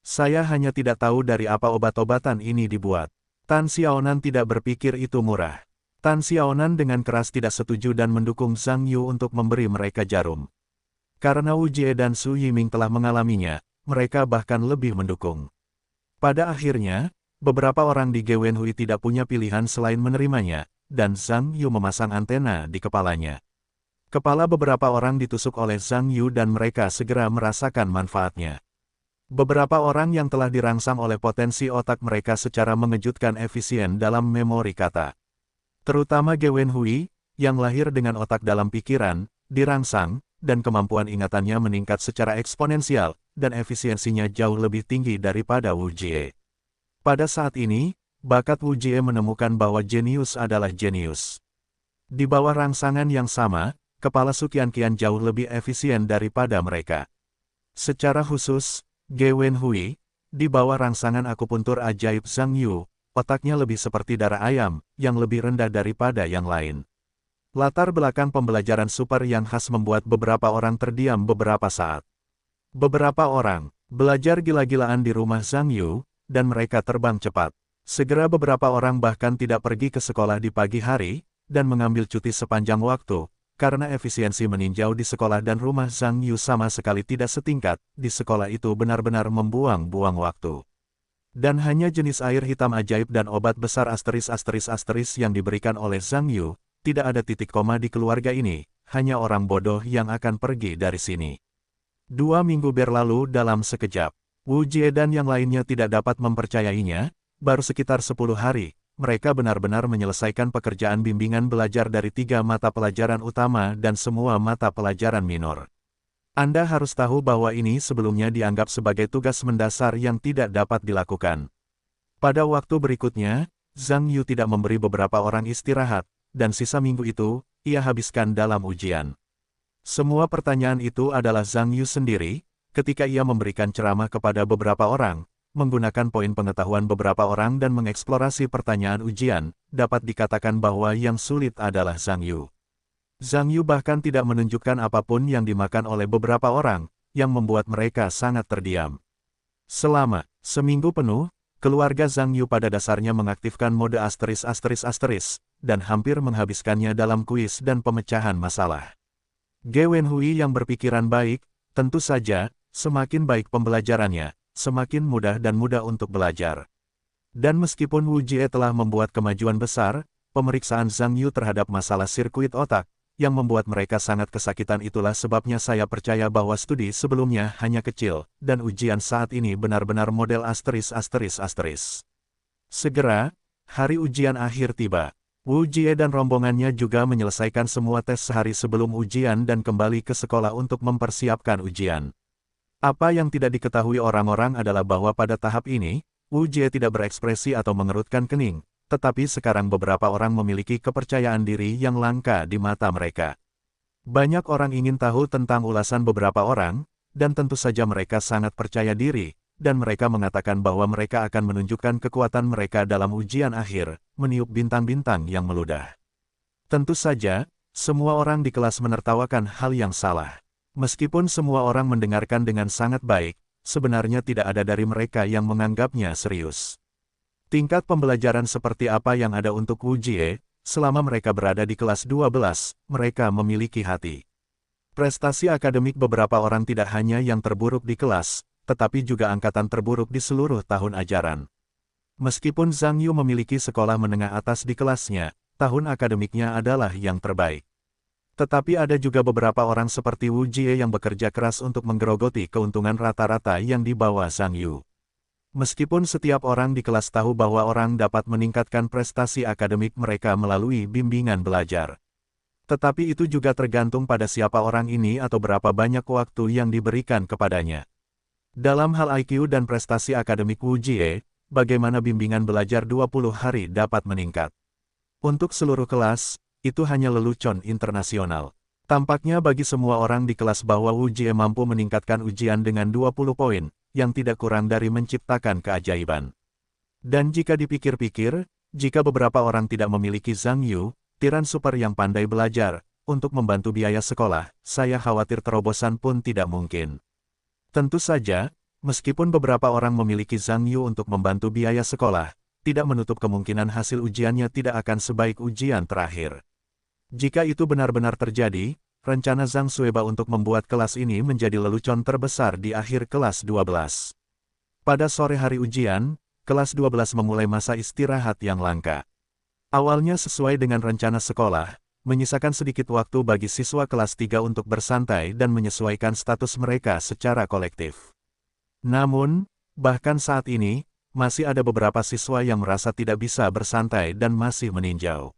Saya hanya tidak tahu dari apa obat-obatan ini dibuat. Tan Xiaonan tidak berpikir itu murah. Tan Xiaonan dengan keras tidak setuju dan mendukung Zhang Yu untuk memberi mereka jarum. Karena Wu Jie dan Su Yiming telah mengalaminya, mereka bahkan lebih mendukung. Pada akhirnya, beberapa orang di Gewenhui tidak punya pilihan selain menerimanya, dan Zhang Yu memasang antena di kepalanya. Kepala beberapa orang ditusuk oleh Zhang Yu dan mereka segera merasakan manfaatnya. Beberapa orang yang telah dirangsang oleh potensi otak mereka secara mengejutkan efisien dalam memori kata. Terutama Gewenhui, yang lahir dengan otak dalam pikiran, dirangsang, dan kemampuan ingatannya meningkat secara eksponensial, dan efisiensinya jauh lebih tinggi daripada Wu Jie. Pada saat ini, bakat Wu Jie menemukan bahwa jenius adalah jenius. Di bawah rangsangan yang sama, kepala Su Qianqian jauh lebih efisien daripada mereka. Secara khusus, Ge Wenhui, di bawah rangsangan akupuntur ajaib Zhang Yu, otaknya lebih seperti darah ayam, yang lebih rendah daripada yang lain. Latar belakang pembelajaran super yang khas membuat beberapa orang terdiam beberapa saat. Beberapa orang belajar gila-gilaan di rumah Zhang Yu, dan mereka terbang cepat. Segera beberapa orang bahkan tidak pergi ke sekolah di pagi hari, dan mengambil cuti sepanjang waktu, karena efisiensi meninjau di sekolah dan rumah Zhang Yu sama sekali tidak setingkat, di sekolah itu benar-benar membuang-buang waktu. Dan hanya jenis air hitam ajaib dan obat besar **** yang diberikan oleh Zhang Yu, tidak ada titik koma di keluarga ini, hanya orang bodoh yang akan pergi dari sini. 2 minggu berlalu dalam sekejap. Wu Jie dan yang lainnya tidak dapat mempercayainya, baru sekitar 10 hari, mereka benar-benar menyelesaikan pekerjaan bimbingan belajar dari 3 mata pelajaran utama dan semua mata pelajaran minor. Anda harus tahu bahwa ini sebelumnya dianggap sebagai tugas mendasar yang tidak dapat dilakukan. Pada waktu berikutnya, Zhang Yu tidak memberi beberapa orang istirahat, dan sisa minggu itu, ia habiskan dalam ujian. Semua pertanyaan itu adalah Zhang Yu sendiri, ketika ia memberikan ceramah kepada beberapa orang, menggunakan poin pengetahuan beberapa orang dan mengeksplorasi pertanyaan ujian, dapat dikatakan bahwa yang sulit adalah Zhang Yu. Zhang Yu bahkan tidak menunjukkan apapun yang dimakan oleh beberapa orang, yang membuat mereka sangat terdiam. Selama seminggu penuh, keluarga Zhang Yu pada dasarnya mengaktifkan mode ****, dan hampir menghabiskannya dalam kuis dan pemecahan masalah. Ge Wenhui yang berpikiran baik, tentu saja, semakin baik pembelajarannya, semakin mudah dan mudah untuk belajar. Dan meskipun Wu Jie telah membuat kemajuan besar, pemeriksaan Zhang Yu terhadap masalah sirkuit otak, yang membuat mereka sangat kesakitan itulah sebabnya saya percaya bahwa studi sebelumnya hanya kecil, dan ujian saat ini benar-benar model *****. Segera, hari ujian akhir tiba. Wu Jie dan rombongannya juga menyelesaikan semua tes sehari sebelum ujian dan kembali ke sekolah untuk mempersiapkan ujian. Apa yang tidak diketahui orang-orang adalah bahwa pada tahap ini, Wu Jie tidak berekspresi atau mengerutkan kening, tetapi sekarang beberapa orang memiliki kepercayaan diri yang langka di mata mereka. Banyak orang ingin tahu tentang ulasan beberapa orang, dan tentu saja mereka sangat percaya diri, dan mereka mengatakan bahwa mereka akan menunjukkan kekuatan mereka dalam ujian akhir, meniup bintang-bintang yang meludah. Tentu saja, semua orang di kelas menertawakan hal yang salah. Meskipun semua orang mendengarkan dengan sangat baik, sebenarnya tidak ada dari mereka yang menganggapnya serius. Tingkat pembelajaran seperti apa yang ada untuk Wu Jie, selama mereka berada di kelas 12, mereka memiliki hati. Prestasi akademik beberapa orang tidak hanya yang terburuk di kelas, tetapi juga angkatan terburuk di seluruh tahun ajaran. Meskipun Zhang Yu memiliki sekolah menengah atas di kelasnya, tahun akademiknya adalah yang terbaik. Tetapi ada juga beberapa orang seperti Wu Jie yang bekerja keras untuk menggerogoti keuntungan rata-rata yang dibawa Zhang Yu. Meskipun setiap orang di kelas tahu bahwa orang dapat meningkatkan prestasi akademik mereka melalui bimbingan belajar. Tetapi itu juga tergantung pada siapa orang ini atau berapa banyak waktu yang diberikan kepadanya. Dalam hal IQ dan prestasi akademik Wu Jie, bagaimana bimbingan belajar 20 hari dapat meningkat. Untuk seluruh kelas, itu hanya lelucon internasional. Tampaknya bagi semua orang di kelas bahwa Wu Jie mampu meningkatkan ujian dengan 20 poin, yang tidak kurang dari menciptakan keajaiban. Dan jika dipikir-pikir, jika beberapa orang tidak memiliki Zhang Yu, tiran super yang pandai belajar, untuk membantu biaya sekolah, saya khawatir terobosan pun tidak mungkin. Tentu saja, meskipun beberapa orang memiliki Zhang Yu untuk membantu biaya sekolah, tidak menutup kemungkinan hasil ujiannya tidak akan sebaik ujian terakhir. Jika itu benar-benar terjadi, rencana Zhang Sueba untuk membuat kelas ini menjadi lelucon terbesar di akhir kelas 12. Pada sore hari ujian, kelas 12 memulai masa istirahat yang langka. Awalnya sesuai dengan rencana sekolah, menyisakan sedikit waktu bagi siswa kelas 3 untuk bersantai dan menyesuaikan status mereka secara kolektif. Namun, bahkan saat ini, masih ada beberapa siswa yang merasa tidak bisa bersantai dan masih meninjau.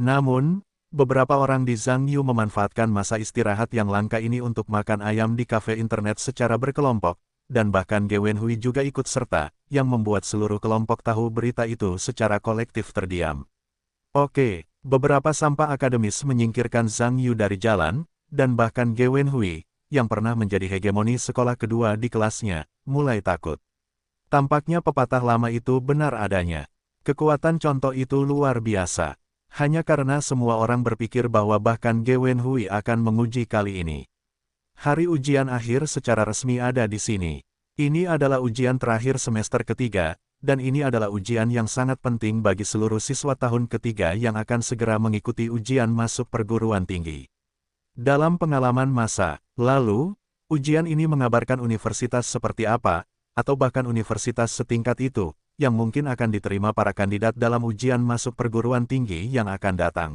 Namun, beberapa orang di Zhang Yu memanfaatkan masa istirahat yang langka ini untuk makan ayam di kafe internet secara berkelompok, dan bahkan Ge Wenhui juga ikut serta, yang membuat seluruh kelompok tahu berita itu secara kolektif terdiam. Oke, beberapa sampah akademis menyingkirkan Zhang Yu dari jalan, dan bahkan Ge Wenhui, yang pernah menjadi hegemoni sekolah kedua di kelasnya, mulai takut. Tampaknya pepatah lama itu benar adanya. Kekuatan contoh itu luar biasa. Hanya karena semua orang berpikir bahwa bahkan Ge Wenhui akan menguji kali ini. Hari ujian akhir secara resmi ada di sini. Ini adalah ujian terakhir semester ketiga, dan ini adalah ujian yang sangat penting bagi seluruh siswa tahun ketiga yang akan segera mengikuti ujian masuk perguruan tinggi. Dalam pengalaman masa lalu, ujian ini mengabarkan universitas seperti apa, atau bahkan universitas setingkat itu, yang mungkin akan diterima para kandidat dalam ujian masuk perguruan tinggi yang akan datang.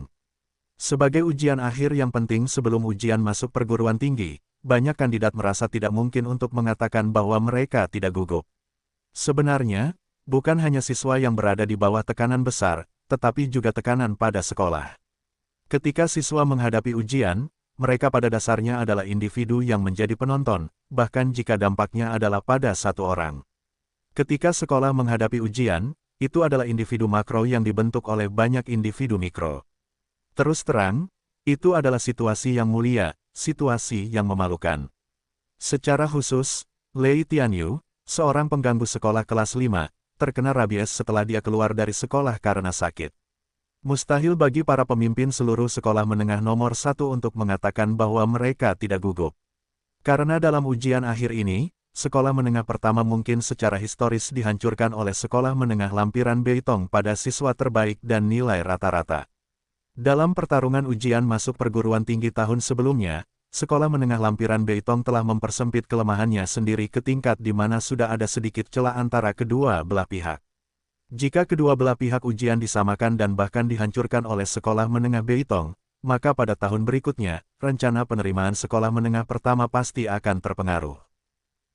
Sebagai ujian akhir yang penting sebelum ujian masuk perguruan tinggi, banyak kandidat merasa tidak mungkin untuk mengatakan bahwa mereka tidak gugup. Sebenarnya, bukan hanya siswa yang berada di bawah tekanan besar, tetapi juga tekanan pada sekolah. Ketika siswa menghadapi ujian, mereka pada dasarnya adalah individu yang menjadi penonton, bahkan jika dampaknya adalah pada satu orang. Ketika sekolah menghadapi ujian, itu adalah individu makro yang dibentuk oleh banyak individu mikro. Terus terang, itu adalah situasi yang mulia, situasi yang memalukan. Secara khusus, Lei Tianyu, seorang pengganggu sekolah kelas 5, terkena rabies setelah dia keluar dari sekolah karena sakit. Mustahil bagi para pemimpin seluruh sekolah menengah nomor 1 untuk mengatakan bahwa mereka tidak gugup. Karena dalam ujian akhir ini, sekolah menengah pertama mungkin secara historis dihancurkan oleh sekolah menengah lampiran Beitong pada siswa terbaik dan nilai rata-rata. Dalam pertarungan ujian masuk perguruan tinggi tahun sebelumnya, sekolah menengah lampiran Beitong telah mempersempit kelemahannya sendiri ke tingkat di mana sudah ada sedikit celah antara kedua belah pihak. Jika kedua belah pihak ujian disamakan dan bahkan dihancurkan oleh sekolah menengah Beitong, maka pada tahun berikutnya, rencana penerimaan sekolah menengah pertama pasti akan terpengaruh.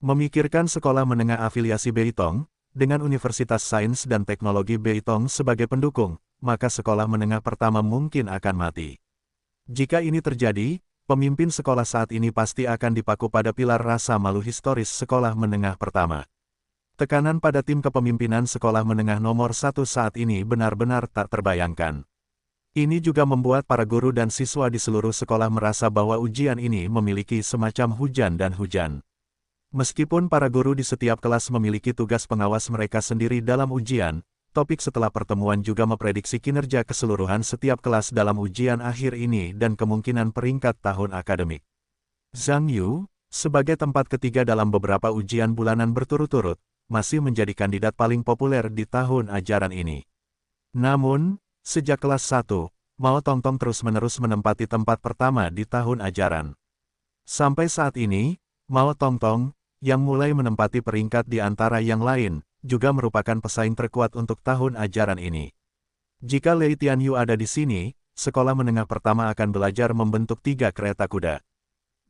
Memikirkan sekolah menengah afiliasi Beitong, dengan Universitas Sains dan Teknologi Beitong sebagai pendukung, maka sekolah menengah pertama mungkin akan mati. Jika ini terjadi, pemimpin sekolah saat ini pasti akan dipaku pada pilar rasa malu historis sekolah menengah pertama. Tekanan pada tim kepemimpinan sekolah menengah nomor 1 saat ini benar-benar tak terbayangkan. Ini juga membuat para guru dan siswa di seluruh sekolah merasa bahwa ujian ini memiliki semacam hujan dan hujan. Meskipun para guru di setiap kelas memiliki tugas pengawas mereka sendiri dalam ujian, topik setelah pertemuan juga memprediksi kinerja keseluruhan setiap kelas dalam ujian akhir ini dan kemungkinan peringkat tahun akademik. Zhang Yu, sebagai tempat ketiga dalam beberapa ujian bulanan berturut-turut, masih menjadi kandidat paling populer di tahun ajaran ini. Namun, sejak kelas 1, Mao Tongtong terus-menerus menempati tempat pertama di tahun ajaran. Sampai saat ini, Mao Tongtong, yang mulai menempati peringkat di antara yang lain, juga merupakan pesaing terkuat untuk tahun ajaran ini. Jika Lei Tianyu ada di sini, sekolah menengah pertama akan belajar membentuk 3 kereta kuda.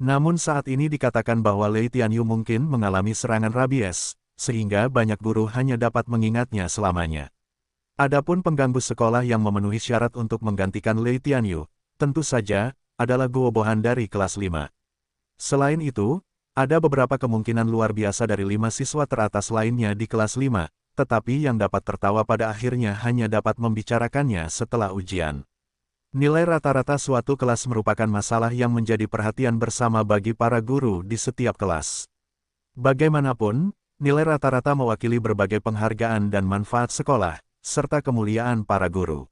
Namun saat ini dikatakan bahwa Lei Tianyu mungkin mengalami serangan rabies, sehingga banyak guru hanya dapat mengingatnya selamanya. Adapun pengganggu sekolah yang memenuhi syarat untuk menggantikan Lei Tianyu, tentu saja, adalah Guo Bohan dari kelas 5. Selain itu, ada beberapa kemungkinan luar biasa dari 5 siswa teratas lainnya di kelas 5, tetapi yang dapat tertawa pada akhirnya hanya dapat membicarakannya setelah ujian. Nilai rata-rata suatu kelas merupakan masalah yang menjadi perhatian bersama bagi para guru di setiap kelas. Bagaimanapun, nilai rata-rata mewakili berbagai penghargaan dan manfaat sekolah, serta kemuliaan para guru.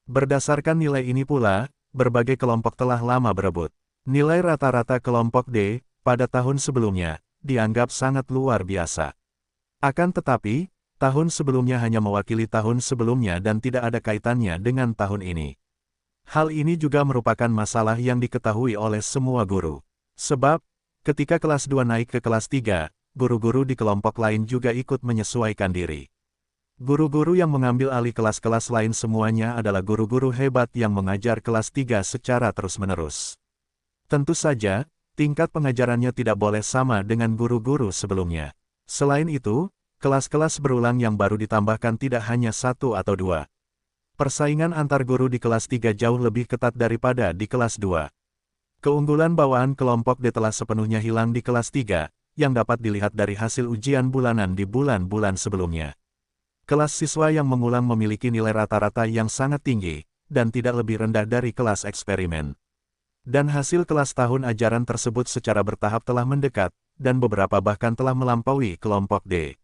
Berdasarkan nilai ini pula, berbagai kelompok telah lama berebut. Nilai rata-rata kelompok D, pada tahun sebelumnya, dianggap sangat luar biasa. Akan tetapi, tahun sebelumnya hanya mewakili tahun sebelumnya dan tidak ada kaitannya dengan tahun ini. Hal ini juga merupakan masalah yang diketahui oleh semua guru. Sebab, ketika kelas 2 naik ke kelas 3, guru-guru di kelompok lain juga ikut menyesuaikan diri. Guru-guru yang mengambil alih kelas-kelas lain semuanya adalah guru-guru hebat yang mengajar kelas 3 secara terus-menerus. Tentu saja, tingkat pengajarannya tidak boleh sama dengan guru-guru sebelumnya. Selain itu, kelas-kelas berulang yang baru ditambahkan tidak hanya 1 atau 2. Persaingan antar guru di kelas 3 jauh lebih ketat daripada di kelas 2. Keunggulan bawaan kelompok D telah sepenuhnya hilang di kelas 3, yang dapat dilihat dari hasil ujian bulanan di bulan-bulan sebelumnya. Kelas siswa yang mengulang memiliki nilai rata-rata yang sangat tinggi, dan tidak lebih rendah dari kelas eksperimen. Dan hasil kelas tahun ajaran tersebut secara bertahap telah mendekat, dan beberapa bahkan telah melampaui kelompok D.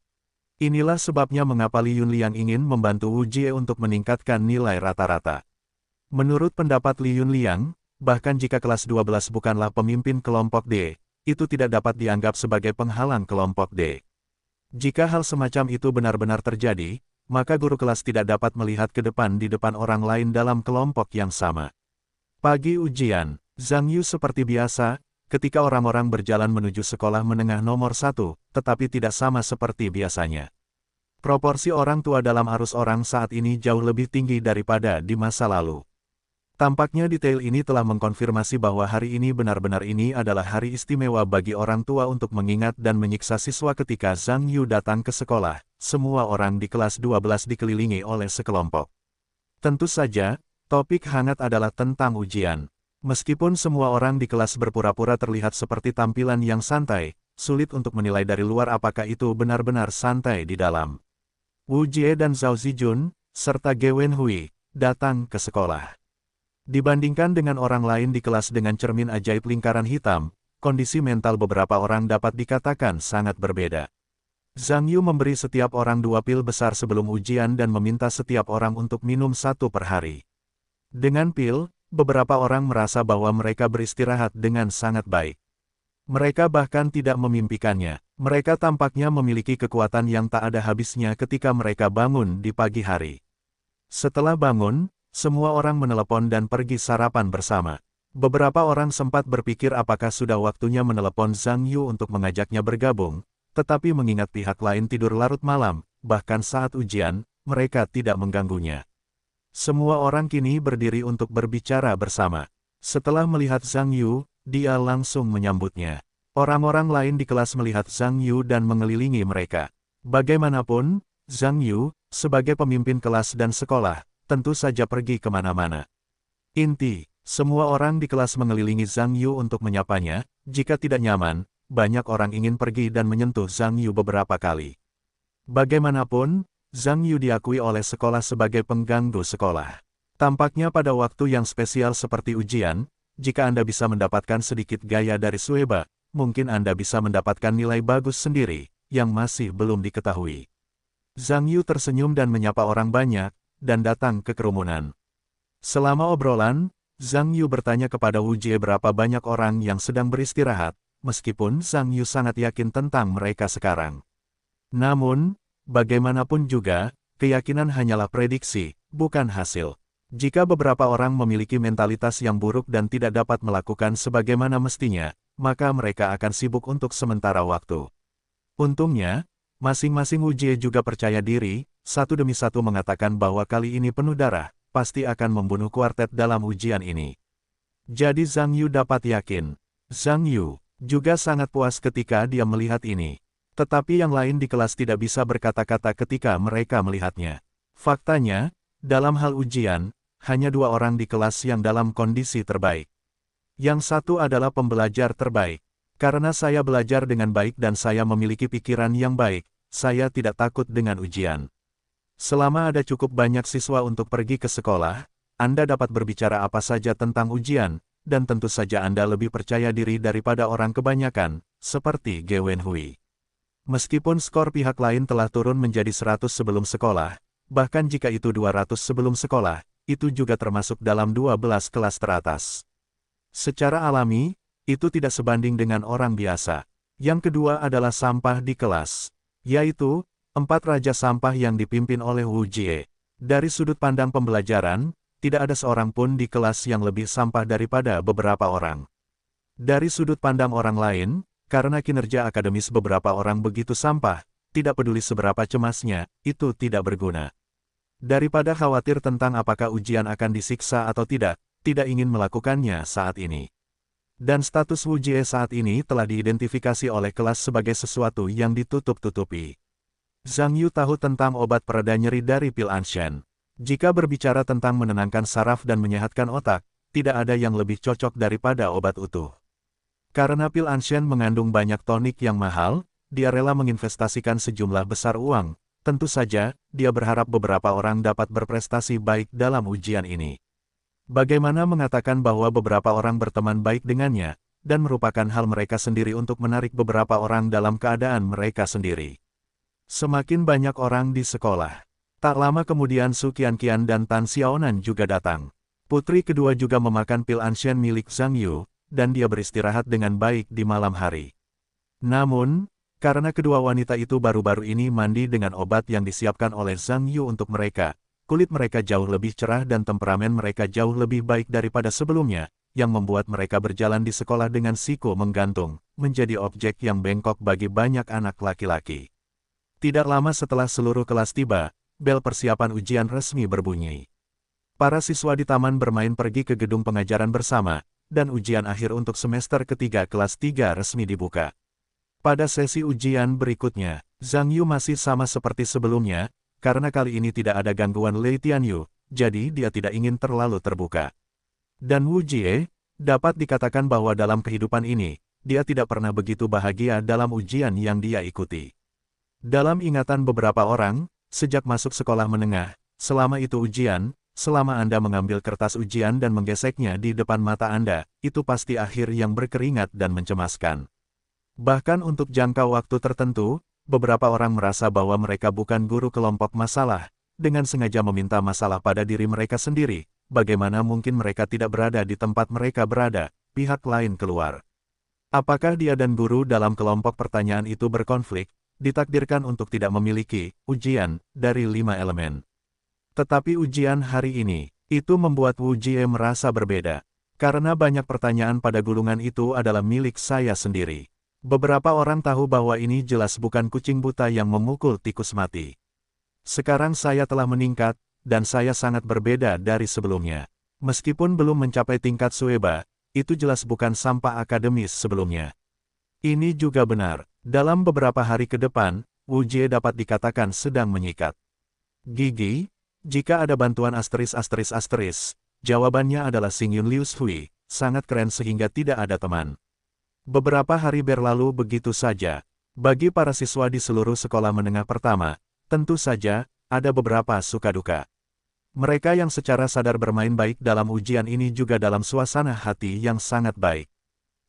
Inilah sebabnya mengapa Li Yunliang ingin membantu Wu Jie untuk meningkatkan nilai rata-rata. Menurut pendapat Li Yunliang, bahkan jika kelas 12 bukanlah pemimpin kelompok D, itu tidak dapat dianggap sebagai penghalang kelompok D. Jika hal semacam itu benar-benar terjadi, maka guru kelas tidak dapat melihat ke depan di depan orang lain dalam kelompok yang sama. Pagi ujian, Zhang Yu seperti biasa, ketika orang-orang berjalan menuju sekolah menengah nomor 1, tetapi tidak sama seperti biasanya. Proporsi orang tua dalam arus orang saat ini jauh lebih tinggi daripada di masa lalu. Tampaknya detail ini telah mengkonfirmasi bahwa hari ini benar-benar ini adalah hari istimewa bagi orang tua untuk mengingat dan menyiksa siswa ketika Zhang Yu datang ke sekolah. Semua orang di kelas 12 dikelilingi oleh sekelompok. Tentu saja, topik hangat adalah tentang ujian. Meskipun semua orang di kelas berpura-pura terlihat seperti tampilan yang santai, sulit untuk menilai dari luar apakah itu benar-benar santai di dalam. Wu Jie dan Zhao Zijun, serta Ge Wenhui, datang ke sekolah. Dibandingkan dengan orang lain di kelas dengan cermin ajaib lingkaran hitam, kondisi mental beberapa orang dapat dikatakan sangat berbeda. Zhang Yu memberi setiap orang 2 pil besar sebelum ujian dan meminta setiap orang untuk minum 1 per hari. Dengan pil, beberapa orang merasa bahwa mereka beristirahat dengan sangat baik. Mereka bahkan tidak memimpikannya. Mereka tampaknya memiliki kekuatan yang tak ada habisnya ketika mereka bangun di pagi hari. Setelah bangun, semua orang menelepon dan pergi sarapan bersama. Beberapa orang sempat berpikir apakah sudah waktunya menelepon Zhang Yu untuk mengajaknya bergabung, tetapi mengingat pihak lain tidur larut malam, bahkan saat ujian, mereka tidak mengganggunya. Semua orang kini berdiri untuk berbicara bersama. Setelah melihat Zhang Yu, dia langsung menyambutnya. Orang-orang lain di kelas melihat Zhang Yu dan mengelilingi mereka. Bagaimanapun, Zhang Yu, sebagai pemimpin kelas dan sekolah, tentu saja pergi kemana-mana. Inti, semua orang di kelas mengelilingi Zhang Yu untuk menyapanya. Jika tidak nyaman, banyak orang ingin pergi dan menyentuh Zhang Yu beberapa kali. Bagaimanapun, Zhang Yu diakui oleh sekolah sebagai pengganggu sekolah. Tampaknya pada waktu yang spesial seperti ujian, jika Anda bisa mendapatkan sedikit gaya dari Sueba, mungkin Anda bisa mendapatkan nilai bagus sendiri, yang masih belum diketahui. Zhang Yu tersenyum dan menyapa orang banyak, dan datang ke kerumunan. Selama obrolan, Zhang Yu bertanya kepada Wu Jie berapa banyak orang yang sedang beristirahat, meskipun Zhang Yu sangat yakin tentang mereka sekarang. Namun, bagaimanapun juga, keyakinan hanyalah prediksi, bukan hasil. Jika beberapa orang memiliki mentalitas yang buruk dan tidak dapat melakukan sebagaimana mestinya, maka mereka akan sibuk untuk sementara waktu. Untungnya, masing-masing Wu Jie juga percaya diri, satu demi satu mengatakan bahwa kali ini penuh darah, pasti akan membunuh kuartet dalam ujian ini. Jadi Zhang Yu dapat yakin. Zhang Yu juga sangat puas ketika dia melihat ini. Tetapi yang lain di kelas tidak bisa berkata-kata ketika mereka melihatnya. Faktanya, dalam hal ujian, hanya 2 orang di kelas yang dalam kondisi terbaik. Yang satu adalah pembelajar terbaik. Karena saya belajar dengan baik dan saya memiliki pikiran yang baik, saya tidak takut dengan ujian. Selama ada cukup banyak siswa untuk pergi ke sekolah, Anda dapat berbicara apa saja tentang ujian, dan tentu saja Anda lebih percaya diri daripada orang kebanyakan, seperti Ge Wenhui. Meskipun skor pihak lain telah turun menjadi 100 sebelum sekolah, bahkan jika itu 200 sebelum sekolah, itu juga termasuk dalam 12 kelas teratas. Secara alami, itu tidak sebanding dengan orang biasa. Yang kedua adalah sampah di kelas, yaitu 4 raja sampah yang dipimpin oleh Wu Jie. Dari sudut pandang pembelajaran, tidak ada seorang pun di kelas yang lebih sampah daripada beberapa orang. Dari sudut pandang orang lain, karena kinerja akademis beberapa orang begitu sampah, tidak peduli seberapa cemasnya, itu tidak berguna. Daripada khawatir tentang apakah ujian akan disiksa atau tidak ingin melakukannya saat ini. Dan status Wu Jie saat ini telah diidentifikasi oleh kelas sebagai sesuatu yang ditutup-tutupi. Zhang Yu tahu tentang obat pereda nyeri dari pil Anshan. Jika berbicara tentang menenangkan saraf dan menyehatkan otak, tidak ada yang lebih cocok daripada obat utuh. Karena pil Anshan mengandung banyak tonik yang mahal, dia rela menginvestasikan sejumlah besar uang. Tentu saja, dia berharap beberapa orang dapat berprestasi baik dalam ujian ini. Bagaimana mengatakan bahwa beberapa orang berteman baik dengannya, dan merupakan hal mereka sendiri untuk menarik beberapa orang dalam keadaan mereka sendiri. Semakin banyak orang di sekolah. Tak lama kemudian Su Qianqian dan Tan Xiaonan juga datang. Putri kedua juga memakan pil Anshan milik Zhang Yu, dan dia beristirahat dengan baik di malam hari. Namun, karena kedua wanita itu baru-baru ini mandi dengan obat yang disiapkan oleh Zhang Yu untuk mereka, kulit mereka jauh lebih cerah dan temperamen mereka jauh lebih baik daripada sebelumnya, yang membuat mereka berjalan di sekolah dengan siku menggantung, menjadi objek yang bengkok bagi banyak anak laki-laki. Tidak lama setelah seluruh kelas tiba, bel persiapan ujian resmi berbunyi. Para siswa di taman bermain pergi ke gedung pengajaran bersama, dan ujian akhir untuk semester ketiga kelas 3 resmi dibuka. Pada sesi ujian berikutnya, Zhang Yu masih sama seperti sebelumnya, karena kali ini tidak ada gangguan Lei Tianyu, jadi dia tidak ingin terlalu terbuka. Dan Wu Jie, dapat dikatakan bahwa dalam kehidupan ini, dia tidak pernah begitu bahagia dalam ujian yang dia ikuti. Dalam ingatan beberapa orang, sejak masuk sekolah menengah, selama itu ujian, selama Anda mengambil kertas ujian dan menggeseknya di depan mata Anda, itu pasti akhir yang berkeringat dan mencemaskan. Bahkan untuk jangka waktu tertentu, beberapa orang merasa bahwa mereka bukan guru kelompok masalah, dengan sengaja meminta masalah pada diri mereka sendiri, bagaimana mungkin mereka tidak berada di tempat mereka berada, pihak lain keluar. Apakah dia dan guru dalam kelompok pertanyaan itu berkonflik, ditakdirkan untuk tidak memiliki ujian dari 5 elemen. Tetapi ujian hari ini, itu membuat Wu Jie merasa berbeda, karena banyak pertanyaan pada gulungan itu adalah milik saya sendiri. Beberapa orang tahu bahwa ini jelas bukan kucing buta yang memukul tikus mati. Sekarang saya telah meningkat, dan saya sangat berbeda dari sebelumnya. Meskipun belum mencapai tingkat Sueba, itu jelas bukan sampah akademis sebelumnya. Ini juga benar, dalam beberapa hari ke depan, Wu Jie dapat dikatakan sedang menyikat gigi. Jika ada bantuan asteris, jawabannya adalah Xingyun Liu Shui, sangat keren sehingga tidak ada teman. Beberapa hari berlalu begitu saja. Bagi para siswa di seluruh sekolah menengah pertama, tentu saja, ada beberapa suka duka. Mereka yang secara sadar bermain baik dalam ujian ini juga dalam suasana hati yang sangat baik.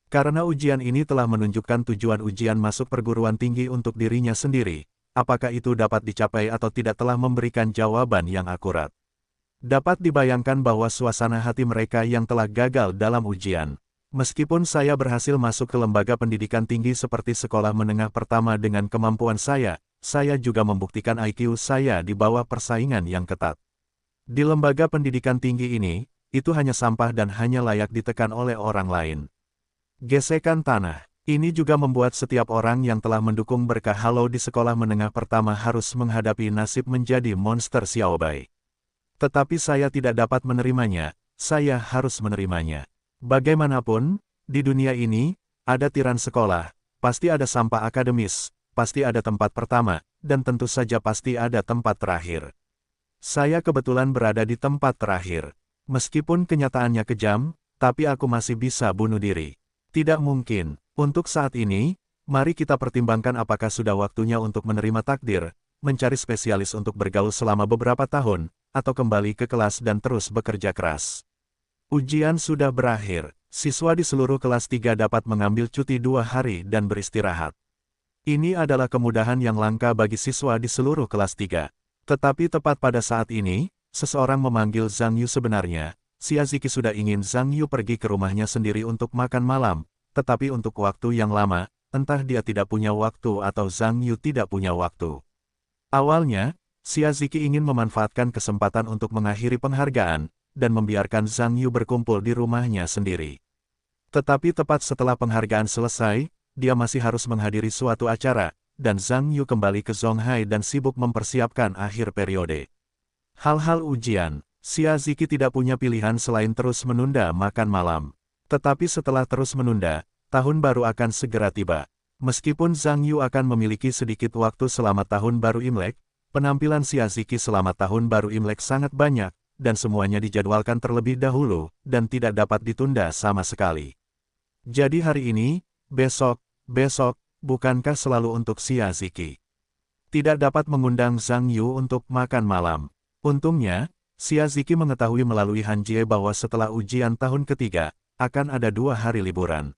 Karena ujian ini telah menunjukkan tujuan ujian masuk perguruan tinggi untuk dirinya sendiri, apakah itu dapat dicapai atau tidak telah memberikan jawaban yang akurat. Dapat dibayangkan bahwa suasana hati mereka yang telah gagal dalam ujian. Meskipun saya berhasil masuk ke lembaga pendidikan tinggi seperti sekolah menengah pertama dengan kemampuan saya juga membuktikan IQ saya di bawah persaingan yang ketat. Di lembaga pendidikan tinggi ini, itu hanya sampah dan hanya layak ditekan oleh orang lain. Gesekan tanah. Ini juga membuat setiap orang yang telah mendukung berkah Halo di sekolah menengah pertama harus menghadapi nasib menjadi monster Xiaobai. Tetapi saya tidak dapat menerimanya, saya harus menerimanya. Bagaimanapun, di dunia ini, ada tiran sekolah, pasti ada sampah akademis, pasti ada tempat pertama, dan tentu saja pasti ada tempat terakhir. Saya kebetulan berada di tempat terakhir. Meskipun kenyataannya kejam, tapi aku masih bisa bunuh diri. Tidak mungkin. Untuk saat ini, mari kita pertimbangkan apakah sudah waktunya untuk menerima takdir, mencari spesialis untuk bergaul selama beberapa tahun, atau kembali ke kelas dan terus bekerja keras. Ujian sudah berakhir. Siswa di seluruh kelas 3 dapat mengambil cuti 2 hari dan beristirahat. Ini adalah kemudahan yang langka bagi siswa di seluruh kelas 3. Tetapi tepat pada saat ini, seseorang memanggil Zhang Yu sebenarnya. Xiaziki sudah ingin Zhang Yu pergi ke rumahnya sendiri untuk makan malam, tetapi untuk waktu yang lama, entah dia tidak punya waktu atau Zhang Yu tidak punya waktu. Awalnya, Xiaziki ingin memanfaatkan kesempatan untuk mengakhiri penghargaan, dan membiarkan Zhang Yu berkumpul di rumahnya sendiri. Tetapi tepat setelah penghargaan selesai, dia masih harus menghadiri suatu acara, dan Zhang Yu kembali ke Zonghai dan sibuk mempersiapkan akhir periode. Hal-hal ujian, Xiaziki tidak punya pilihan selain terus menunda makan malam. Tetapi setelah terus menunda, tahun baru akan segera tiba. Meskipun Zhang Yu akan memiliki sedikit waktu selama tahun baru Imlek, penampilan Xiaziki selama tahun baru Imlek sangat banyak, dan semuanya dijadwalkan terlebih dahulu, dan tidak dapat ditunda sama sekali. Jadi hari ini, besok, bukankah selalu untuk Xiaziki? Tidak dapat mengundang Zhang Yu untuk makan malam. Untungnya, Xiaziki mengetahui melalui Han Jie bahwa setelah ujian tahun ketiga, akan ada 2 hari liburan.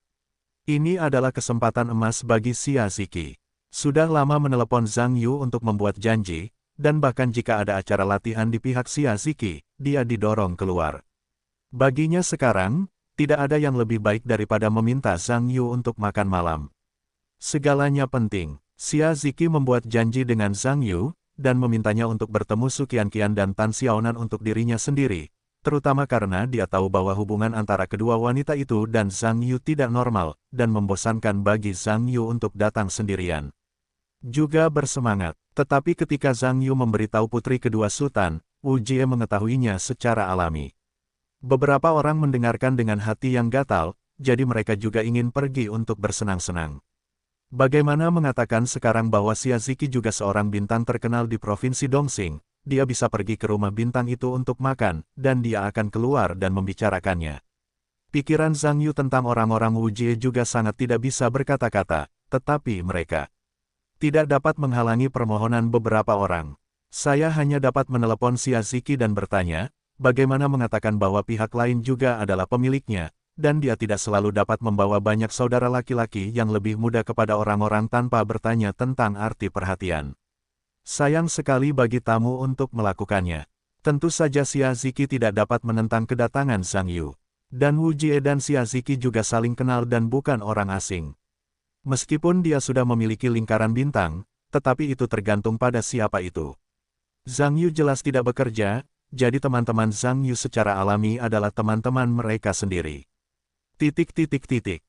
Ini adalah kesempatan emas bagi Xiaziki. Sudah lama menelepon Zhang Yu untuk membuat janji, dan bahkan jika ada acara latihan di pihak Xiaziki, dia didorong keluar. Baginya sekarang, tidak ada yang lebih baik daripada meminta Zhang Yu untuk makan malam. Segalanya penting. Xiaziki membuat janji dengan Zhang Yu, dan memintanya untuk bertemu Su Qianqian dan Tan Xiaonan untuk dirinya sendiri, terutama karena dia tahu bahwa hubungan antara kedua wanita itu dan Zhang Yu tidak normal, dan membosankan bagi Zhang Yu untuk datang sendirian. Juga bersemangat, tetapi ketika Zhang Yu memberitahu putri kedua sultan, Wu Jie mengetahuinya secara alami. Beberapa orang mendengarkan dengan hati yang gatal, jadi mereka juga ingin pergi untuk bersenang-senang. Bagaimana mengatakan sekarang bahwa Xiaziki juga seorang bintang terkenal di Provinsi Dongxing, dia bisa pergi ke rumah bintang itu untuk makan, dan dia akan keluar dan membicarakannya. Pikiran Zhang Yu tentang orang-orang Wu Jie juga sangat tidak bisa berkata-kata, tetapi mereka tidak dapat menghalangi permohonan beberapa orang. Saya hanya dapat menelepon Xiaziki dan bertanya, bagaimana mengatakan bahwa pihak lain juga adalah pemiliknya, dan dia tidak selalu dapat membawa banyak saudara laki-laki yang lebih muda kepada orang-orang tanpa bertanya tentang arti perhatian. Sayang sekali bagi tamu untuk melakukannya. Tentu saja Xiaziki tidak dapat menentang kedatangan Zhang Yu. Dan Wu Jie dan Xiaziki juga saling kenal dan bukan orang asing. Meskipun dia sudah memiliki lingkaran bintang, tetapi itu tergantung pada siapa itu. Zhang Yu jelas tidak bekerja, jadi teman-teman Zhang Yu secara alami adalah teman-teman mereka sendiri.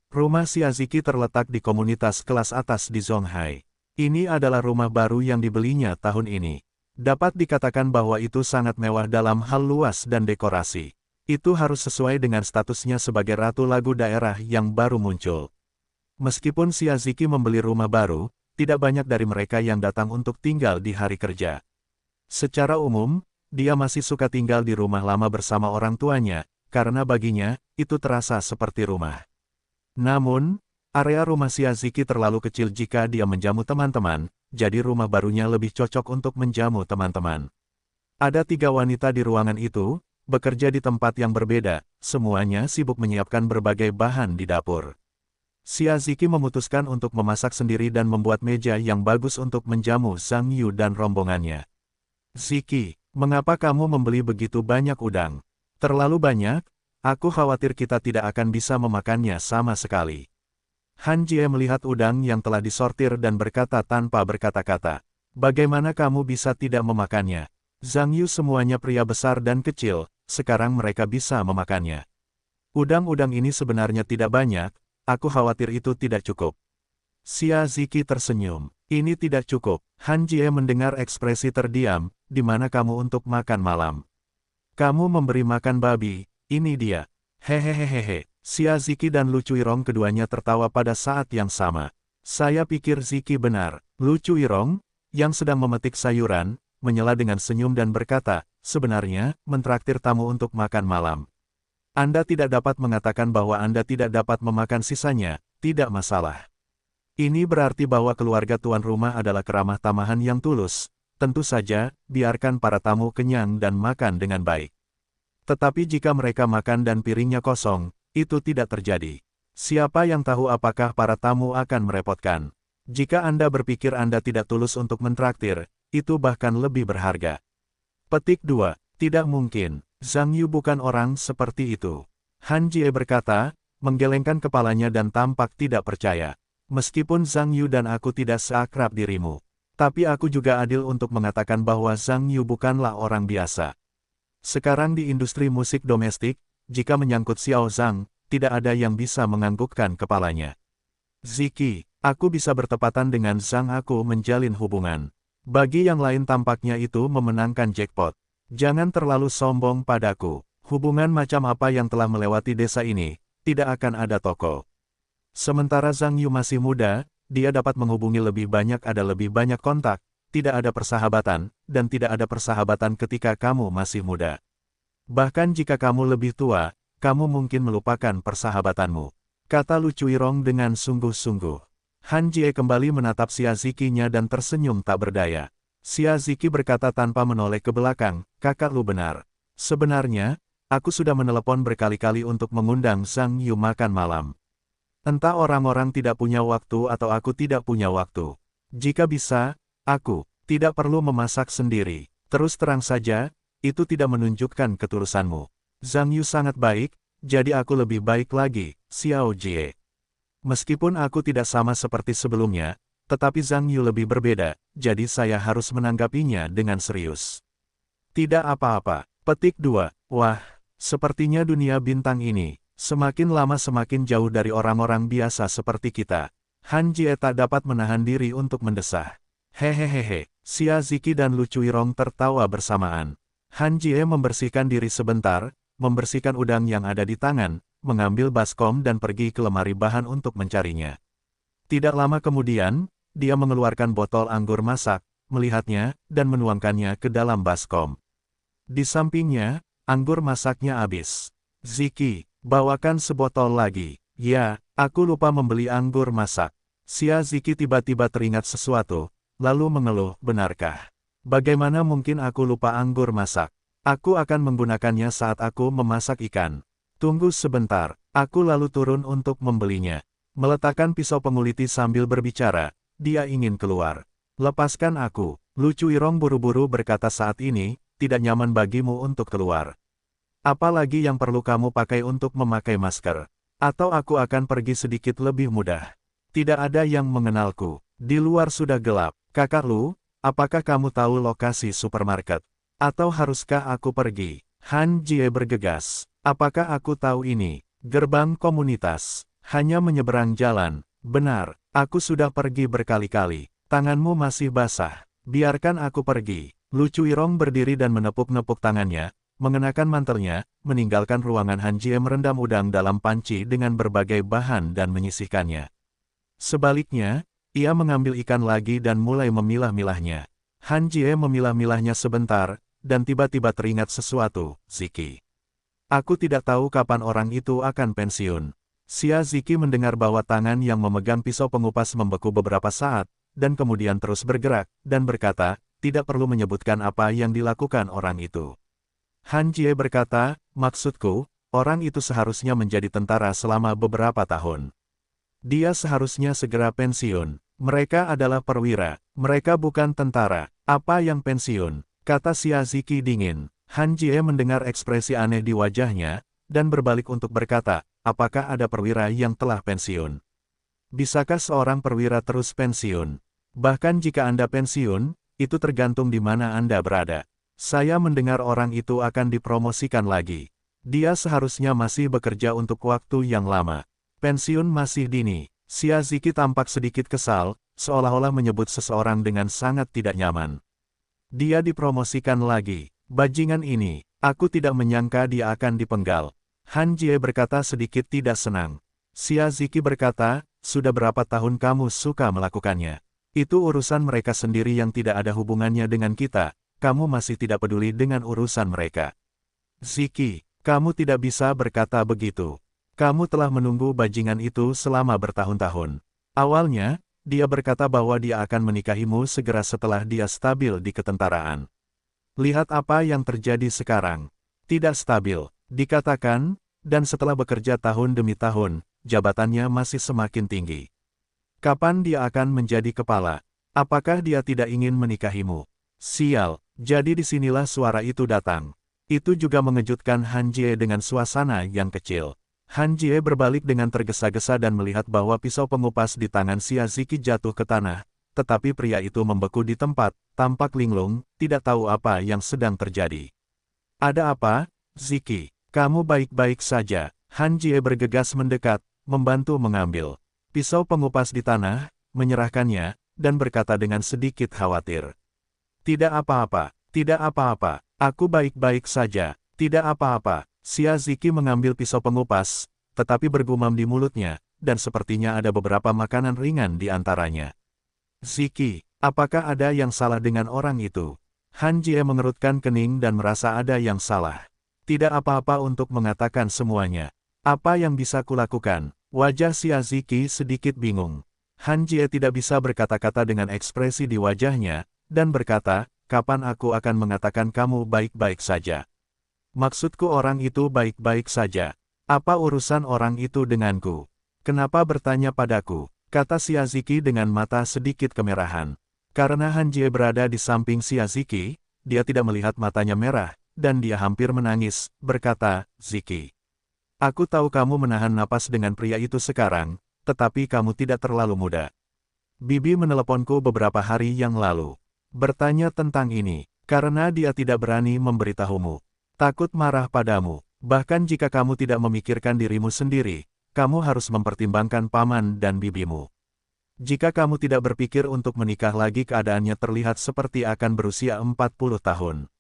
Rumah Xiaziki terletak di komunitas kelas atas di Zonghai. Ini adalah rumah baru yang dibelinya tahun ini. Dapat dikatakan bahwa itu sangat mewah dalam hal luas dan dekorasi. Itu harus sesuai dengan statusnya sebagai ratu lagu daerah yang baru muncul. Meskipun Xiaziki membeli rumah baru, tidak banyak dari mereka yang datang untuk tinggal di hari kerja. Secara umum, dia masih suka tinggal di rumah lama bersama orang tuanya, karena baginya, itu terasa seperti rumah. Namun, area rumah Xiaziki terlalu kecil jika dia menjamu teman-teman, jadi rumah barunya lebih cocok untuk menjamu teman-teman. Ada 3 wanita di ruangan itu, bekerja di tempat yang berbeda, semuanya sibuk menyiapkan berbagai bahan di dapur. Xiaziki memutuskan untuk memasak sendiri dan membuat meja yang bagus untuk menjamu Zhang Yu dan rombongannya. Ziki, mengapa kamu membeli begitu banyak udang? Terlalu banyak? Aku khawatir kita tidak akan bisa memakannya sama sekali. Han Jie melihat udang yang telah disortir dan berkata tanpa berkata-kata. Bagaimana kamu bisa tidak memakannya? Zhang Yu semuanya pria besar dan kecil, sekarang mereka bisa memakannya. Udang-udang ini sebenarnya tidak banyak, aku khawatir itu tidak cukup. Xiaziki tersenyum. Ini tidak cukup. Han Jie mendengar ekspresi terdiam, di mana kamu untuk makan malam? Kamu memberi makan babi, ini dia. Hehehehehe. Xiaziki dan Lu Cuirong keduanya tertawa pada saat yang sama. Saya pikir Ziki benar. Lu Cuirong, yang sedang memetik sayuran, menyela dengan senyum dan berkata, sebenarnya, mentraktir tamu untuk makan malam. Anda tidak dapat mengatakan bahwa Anda tidak dapat memakan sisanya, tidak masalah. Ini berarti bahwa keluarga tuan rumah adalah keramah tamahan yang tulus. Tentu saja, biarkan para tamu kenyang dan makan dengan baik. Tetapi jika mereka makan dan piringnya kosong, itu tidak terjadi. Siapa yang tahu apakah para tamu akan merepotkan? Jika Anda berpikir Anda tidak tulus untuk mentraktir, itu bahkan lebih berharga. Petik 2. Tidak mungkin, Zhang Yu bukan orang seperti itu. Han Jie berkata, menggelengkan kepalanya dan tampak tidak percaya. Meskipun Zhang Yu dan aku tidak seakrab dirimu, tapi aku juga adil untuk mengatakan bahwa Zhang Yu bukanlah orang biasa. Sekarang di industri musik domestik, jika menyangkut Xiao Zhang, tidak ada yang bisa menganggukkan kepalanya. Ziki, aku bisa bertepatan dengan Zhang, aku menjalin hubungan. Bagi yang lain tampaknya itu memenangkan jackpot. Jangan terlalu sombong padaku. Hubungan macam apa yang telah melewati desa ini, tidak akan ada toko. Sementara Zhang Yu masih muda, dia dapat menghubungi lebih banyak, ada lebih banyak kontak, tidak ada persahabatan, dan tidak ada persahabatan ketika kamu masih muda. Bahkan jika kamu lebih tua, kamu mungkin melupakan persahabatanmu, kata Lu Chuirong dengan sungguh-sungguh. Han Jie kembali menatap Xia Ziqinya dan tersenyum tak berdaya. Xia Ziqi berkata tanpa menoleh ke belakang, kakak Lu benar. Sebenarnya, aku sudah menelepon berkali-kali untuk mengundang Zhang Yu makan malam. Entah orang-orang tidak punya waktu atau aku tidak punya waktu. Jika bisa, aku tidak perlu memasak sendiri. Terus terang saja, itu tidak menunjukkan ketulusanmu. Zhang Yu sangat baik, jadi aku lebih baik lagi, Xiao Jie. Meskipun aku tidak sama seperti sebelumnya, tetapi Zhang Yu lebih berbeda, jadi saya harus menanggapinya dengan serius. Tidak apa-apa. Petik 2. Wah, sepertinya dunia bintang ini semakin lama semakin jauh dari orang-orang biasa seperti kita. Han Jie tak dapat menahan diri untuk mendesah. Hehehehe, Xia Ziqi dan Lu Chuirong tertawa bersamaan. Han Jie membersihkan diri sebentar, membersihkan udang yang ada di tangan, mengambil baskom dan pergi ke lemari bahan untuk mencarinya. Tidak lama kemudian, dia mengeluarkan botol anggur masak, melihatnya, dan menuangkannya ke dalam baskom. Di sampingnya, anggur masaknya habis. Ziki, bawakan sebotol lagi. Ya, aku lupa membeli anggur masak. Xia Ziqi tiba-tiba teringat sesuatu, lalu mengeluh, benarkah? Bagaimana mungkin aku lupa anggur masak? Aku akan menggunakannya saat aku memasak ikan. Tunggu sebentar, aku lalu turun untuk membelinya. Meletakkan pisau penguliti sambil berbicara, dia ingin keluar. Lepaskan aku. Lu Chuirong buru-buru berkata saat ini, tidak nyaman bagimu untuk keluar. Apalagi yang perlu kamu pakai untuk memakai masker. Atau aku akan pergi sedikit lebih mudah. Tidak ada yang mengenalku. Di luar sudah gelap. Kakak Lu, apakah kamu tahu lokasi supermarket? Atau haruskah aku pergi? Han Jie bergegas. Apakah aku tahu ini? Gerbang komunitas. Hanya menyeberang jalan. Benar, aku sudah pergi berkali-kali. Tanganmu masih basah. Biarkan aku pergi. Lu Chuirong berdiri dan menepuk-nepuk tangannya, mengenakan mantelnya, meninggalkan ruangan. Han Jie merendam udang dalam panci dengan berbagai bahan dan menyisihkannya. Sebaliknya, ia mengambil ikan lagi dan mulai memilah-milahnya. Han Jie memilah-milahnya sebentar, dan tiba-tiba teringat sesuatu, Ziki. Aku tidak tahu kapan orang itu akan pensiun. Xia Ziqi mendengar bahwa tangan yang memegang pisau pengupas membeku beberapa saat, dan kemudian terus bergerak, dan berkata, tidak perlu menyebutkan apa yang dilakukan orang itu. Han Jie berkata, maksudku, orang itu seharusnya menjadi tentara selama beberapa tahun. Dia seharusnya segera pensiun. Mereka adalah perwira, mereka bukan tentara. Apa yang pensiun? Kata Xia Ziqi dingin. Han Jie mendengar ekspresi aneh di wajahnya, dan berbalik untuk berkata, apakah ada perwira yang telah pensiun? Bisakah seorang perwira terus pensiun? Bahkan jika Anda pensiun, itu tergantung di mana Anda berada. Saya mendengar orang itu akan dipromosikan lagi. Dia seharusnya masih bekerja untuk waktu yang lama. Pensiun masih dini. Xia Ziqi tampak sedikit kesal, seolah-olah menyebut seseorang dengan sangat tidak nyaman. Dia dipromosikan lagi. Bajingan ini, aku tidak menyangka dia akan dipenggal. Han Jie berkata sedikit tidak senang. Xia Ziqi berkata, sudah berapa tahun kamu suka melakukannya? Itu urusan mereka sendiri yang tidak ada hubungannya dengan kita. kamu masih tidak peduli dengan urusan mereka. Ziki, kamu tidak bisa berkata begitu. Kamu telah menunggu bajingan itu selama bertahun-tahun. Awalnya, dia berkata bahwa dia akan menikahimu segera setelah dia stabil di ketentaraan. Lihat apa yang terjadi sekarang. Tidak stabil, dikatakan, dan setelah bekerja tahun demi tahun, jabatannya masih semakin tinggi. Kapan dia akan menjadi kepala? Apakah dia tidak ingin menikahimu? Sial, jadi disinilah suara itu datang. Itu juga mengejutkan Han Jie dengan suasana yang kecil. Han Jie berbalik dengan tergesa-gesa dan melihat bahwa pisau pengupas di tangan Xia Ziki jatuh ke tanah, tetapi pria itu membeku di tempat, tampak linglung, tidak tahu apa yang sedang terjadi. Ada apa, Ziki? Kamu baik-baik saja. Han Jie bergegas mendekat, membantu mengambil pisau pengupas di tanah, menyerahkannya, dan berkata dengan sedikit khawatir. Tidak apa-apa, tidak apa-apa, aku baik-baik saja, tidak apa-apa. Xia Ziki mengambil pisau pengupas, tetapi bergumam di mulutnya, dan sepertinya ada beberapa makanan ringan di antaranya. Ziki, apakah ada yang salah dengan orang itu? Han Jie mengerutkan kening dan merasa ada yang salah. Tidak apa-apa untuk mengatakan semuanya. Apa yang bisa kulakukan? Wajah Xia Ziki sedikit bingung. Han Jie tidak bisa berkata-kata dengan ekspresi di wajahnya, dan berkata, kapan aku akan mengatakan kamu baik-baik saja? Maksudku orang itu baik-baik saja. Apa urusan orang itu denganku? Kenapa bertanya padaku? Kata Xia Ziki dengan mata sedikit kemerahan. Karena Han Jie berada di samping Xia Ziki, dia tidak melihat matanya merah, dan dia hampir menangis, berkata, Ziki. Aku tahu kamu menahan napas dengan pria itu sekarang, tetapi kamu tidak terlalu muda. Bibi meneleponku beberapa hari yang lalu. Bertanya tentang ini, karena dia tidak berani memberitahumu. Takut marah padamu, bahkan jika kamu tidak memikirkan dirimu sendiri, kamu harus mempertimbangkan paman dan bibimu. Jika kamu tidak berpikir untuk menikah lagi keadaannya terlihat seperti akan berusia 40 tahun.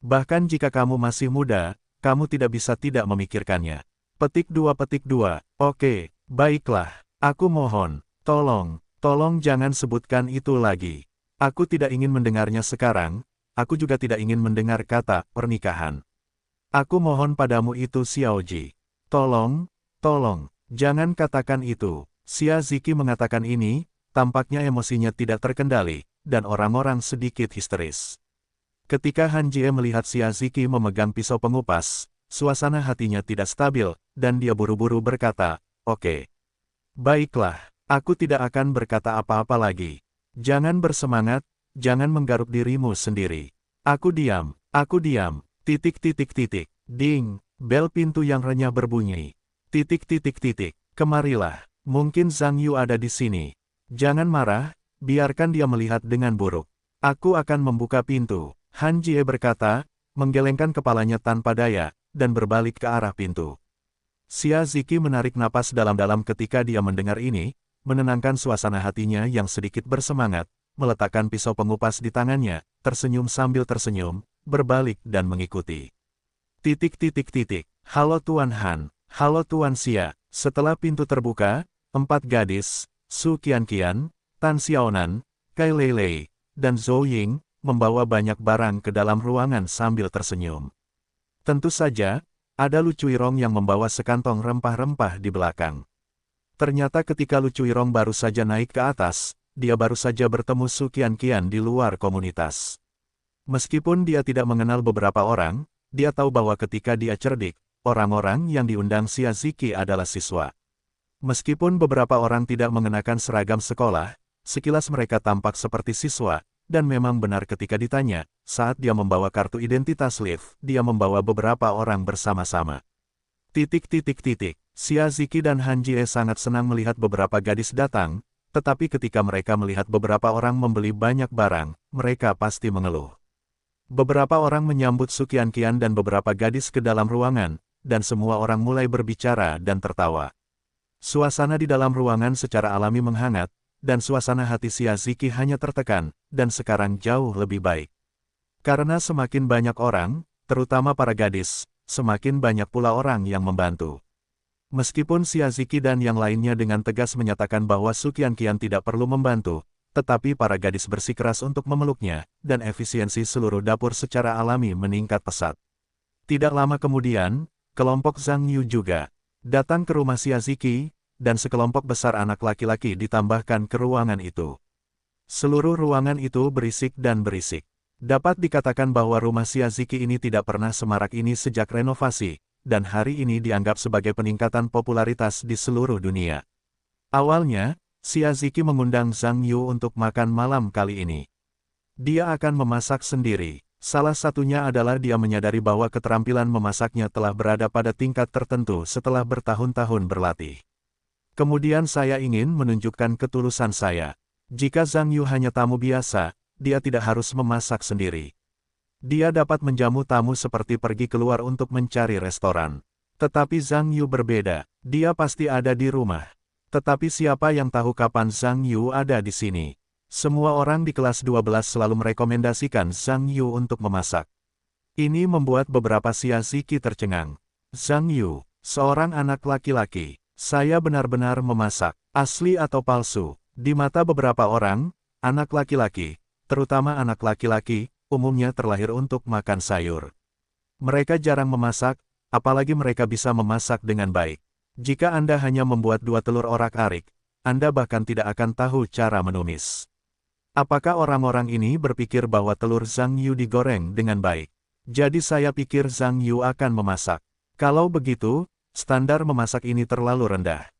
Bahkan jika kamu masih muda, kamu tidak bisa tidak memikirkannya. Petik 2. Oke, baiklah, aku mohon, tolong jangan sebutkan itu lagi. Aku tidak ingin mendengarnya sekarang, aku juga tidak ingin mendengar kata pernikahan. Aku mohon padamu itu Xiaoji. Tolong, jangan katakan itu. Xia Ziki mengatakan ini, tampaknya emosinya tidak terkendali, dan orang-orang sedikit histeris. Ketika Han Jie melihat Xia Ziki memegang pisau pengupas, suasana hatinya tidak stabil, dan dia buru-buru berkata, oke. Baiklah, aku tidak akan berkata apa-apa lagi. Jangan bersemangat, jangan menggaruk dirimu sendiri. Aku diam. Ding, bel pintu yang renyah berbunyi. Kemarilah, mungkin Zhang Yu ada di sini. Jangan marah, biarkan dia melihat dengan buruk. Aku akan membuka pintu. Han Jie berkata, menggelengkan kepalanya tanpa daya, dan berbalik ke arah pintu. Xia Ziki menarik napas dalam-dalam ketika dia mendengar ini, menenangkan suasana hatinya yang sedikit bersemangat, meletakkan pisau pengupas di tangannya, tersenyum sambil tersenyum, berbalik dan mengikuti. Halo Tuan Han, halo Tuan Xia. Setelah pintu terbuka, 4 gadis, Su Qianqian, Tan Xiaonan, Kai Leilei, dan Zhou Ying, membawa banyak barang ke dalam ruangan sambil tersenyum. Tentu saja, ada Lu Cuirong yang membawa sekantong rempah-rempah di belakang. Ternyata ketika Lu Cuirong baru saja naik ke atas, dia baru saja bertemu Su Qianqian di luar komunitas. Meskipun dia tidak mengenal beberapa orang, dia tahu bahwa ketika dia cerdik, orang-orang yang diundang Xia Ziki adalah siswa. Meskipun beberapa orang tidak mengenakan seragam sekolah, sekilas mereka tampak seperti siswa, dan memang benar ketika ditanya, saat dia membawa kartu identitas lift, dia membawa beberapa orang bersama-sama. Xia Ziki dan Han Jie sangat senang melihat beberapa gadis datang, tetapi ketika mereka melihat beberapa orang membeli banyak barang, mereka pasti mengeluh. Beberapa orang menyambut Su Qianqian dan beberapa gadis ke dalam ruangan, dan semua orang mulai berbicara dan tertawa. Suasana di dalam ruangan secara alami menghangat, dan suasana hati Xia Ziki hanya tertekan, dan sekarang jauh lebih baik. Karena semakin banyak orang, terutama para gadis, semakin banyak pula orang yang membantu. Meskipun Xia Ziki dan yang lainnya dengan tegas menyatakan bahwa Su Qianqian tidak perlu membantu, tetapi para gadis bersikeras untuk memeluknya, dan efisiensi seluruh dapur secara alami meningkat pesat. Tidak lama kemudian, kelompok Zhang Yu juga datang ke rumah Xiaziki, dan sekelompok besar anak laki-laki ditambahkan ke ruangan itu. Seluruh ruangan itu berisik dan berisik. Dapat dikatakan bahwa rumah Xiaziki ini tidak pernah semarak ini sejak renovasi, dan hari ini dianggap sebagai peningkatan popularitas di seluruh dunia. Awalnya, Xiaziki mengundang Zhang Yu untuk makan malam kali ini. Dia akan memasak sendiri. Salah satunya adalah dia menyadari bahwa keterampilan memasaknya telah berada pada tingkat tertentu setelah bertahun-tahun berlatih. Kemudian saya ingin menunjukkan ketulusan saya. Jika Zhang Yu hanya tamu biasa, dia tidak harus memasak sendiri. Dia dapat menjamu tamu seperti pergi keluar untuk mencari restoran. Tetapi Zhang Yu berbeda, dia pasti ada di rumah. Tetapi siapa yang tahu kapan Zhang Yu ada di sini? Semua orang di kelas 12 selalu merekomendasikan Zhang Yu untuk memasak. Ini membuat beberapa Xiaziki tercengang. Zhang Yu, seorang anak laki-laki. Saya benar-benar memasak, asli atau palsu. Di mata beberapa orang, anak laki-laki, terutama anak laki-laki, umumnya terlahir untuk makan sayur. Mereka jarang memasak, apalagi mereka bisa memasak dengan baik. Jika Anda hanya membuat 2 telur orak-arik, Anda bahkan tidak akan tahu cara menumis. Apakah orang-orang ini berpikir bahwa telur Zhang Yu digoreng dengan baik? Jadi saya pikir Zhang Yu akan memasak. Kalau begitu, standar memasak ini terlalu rendah.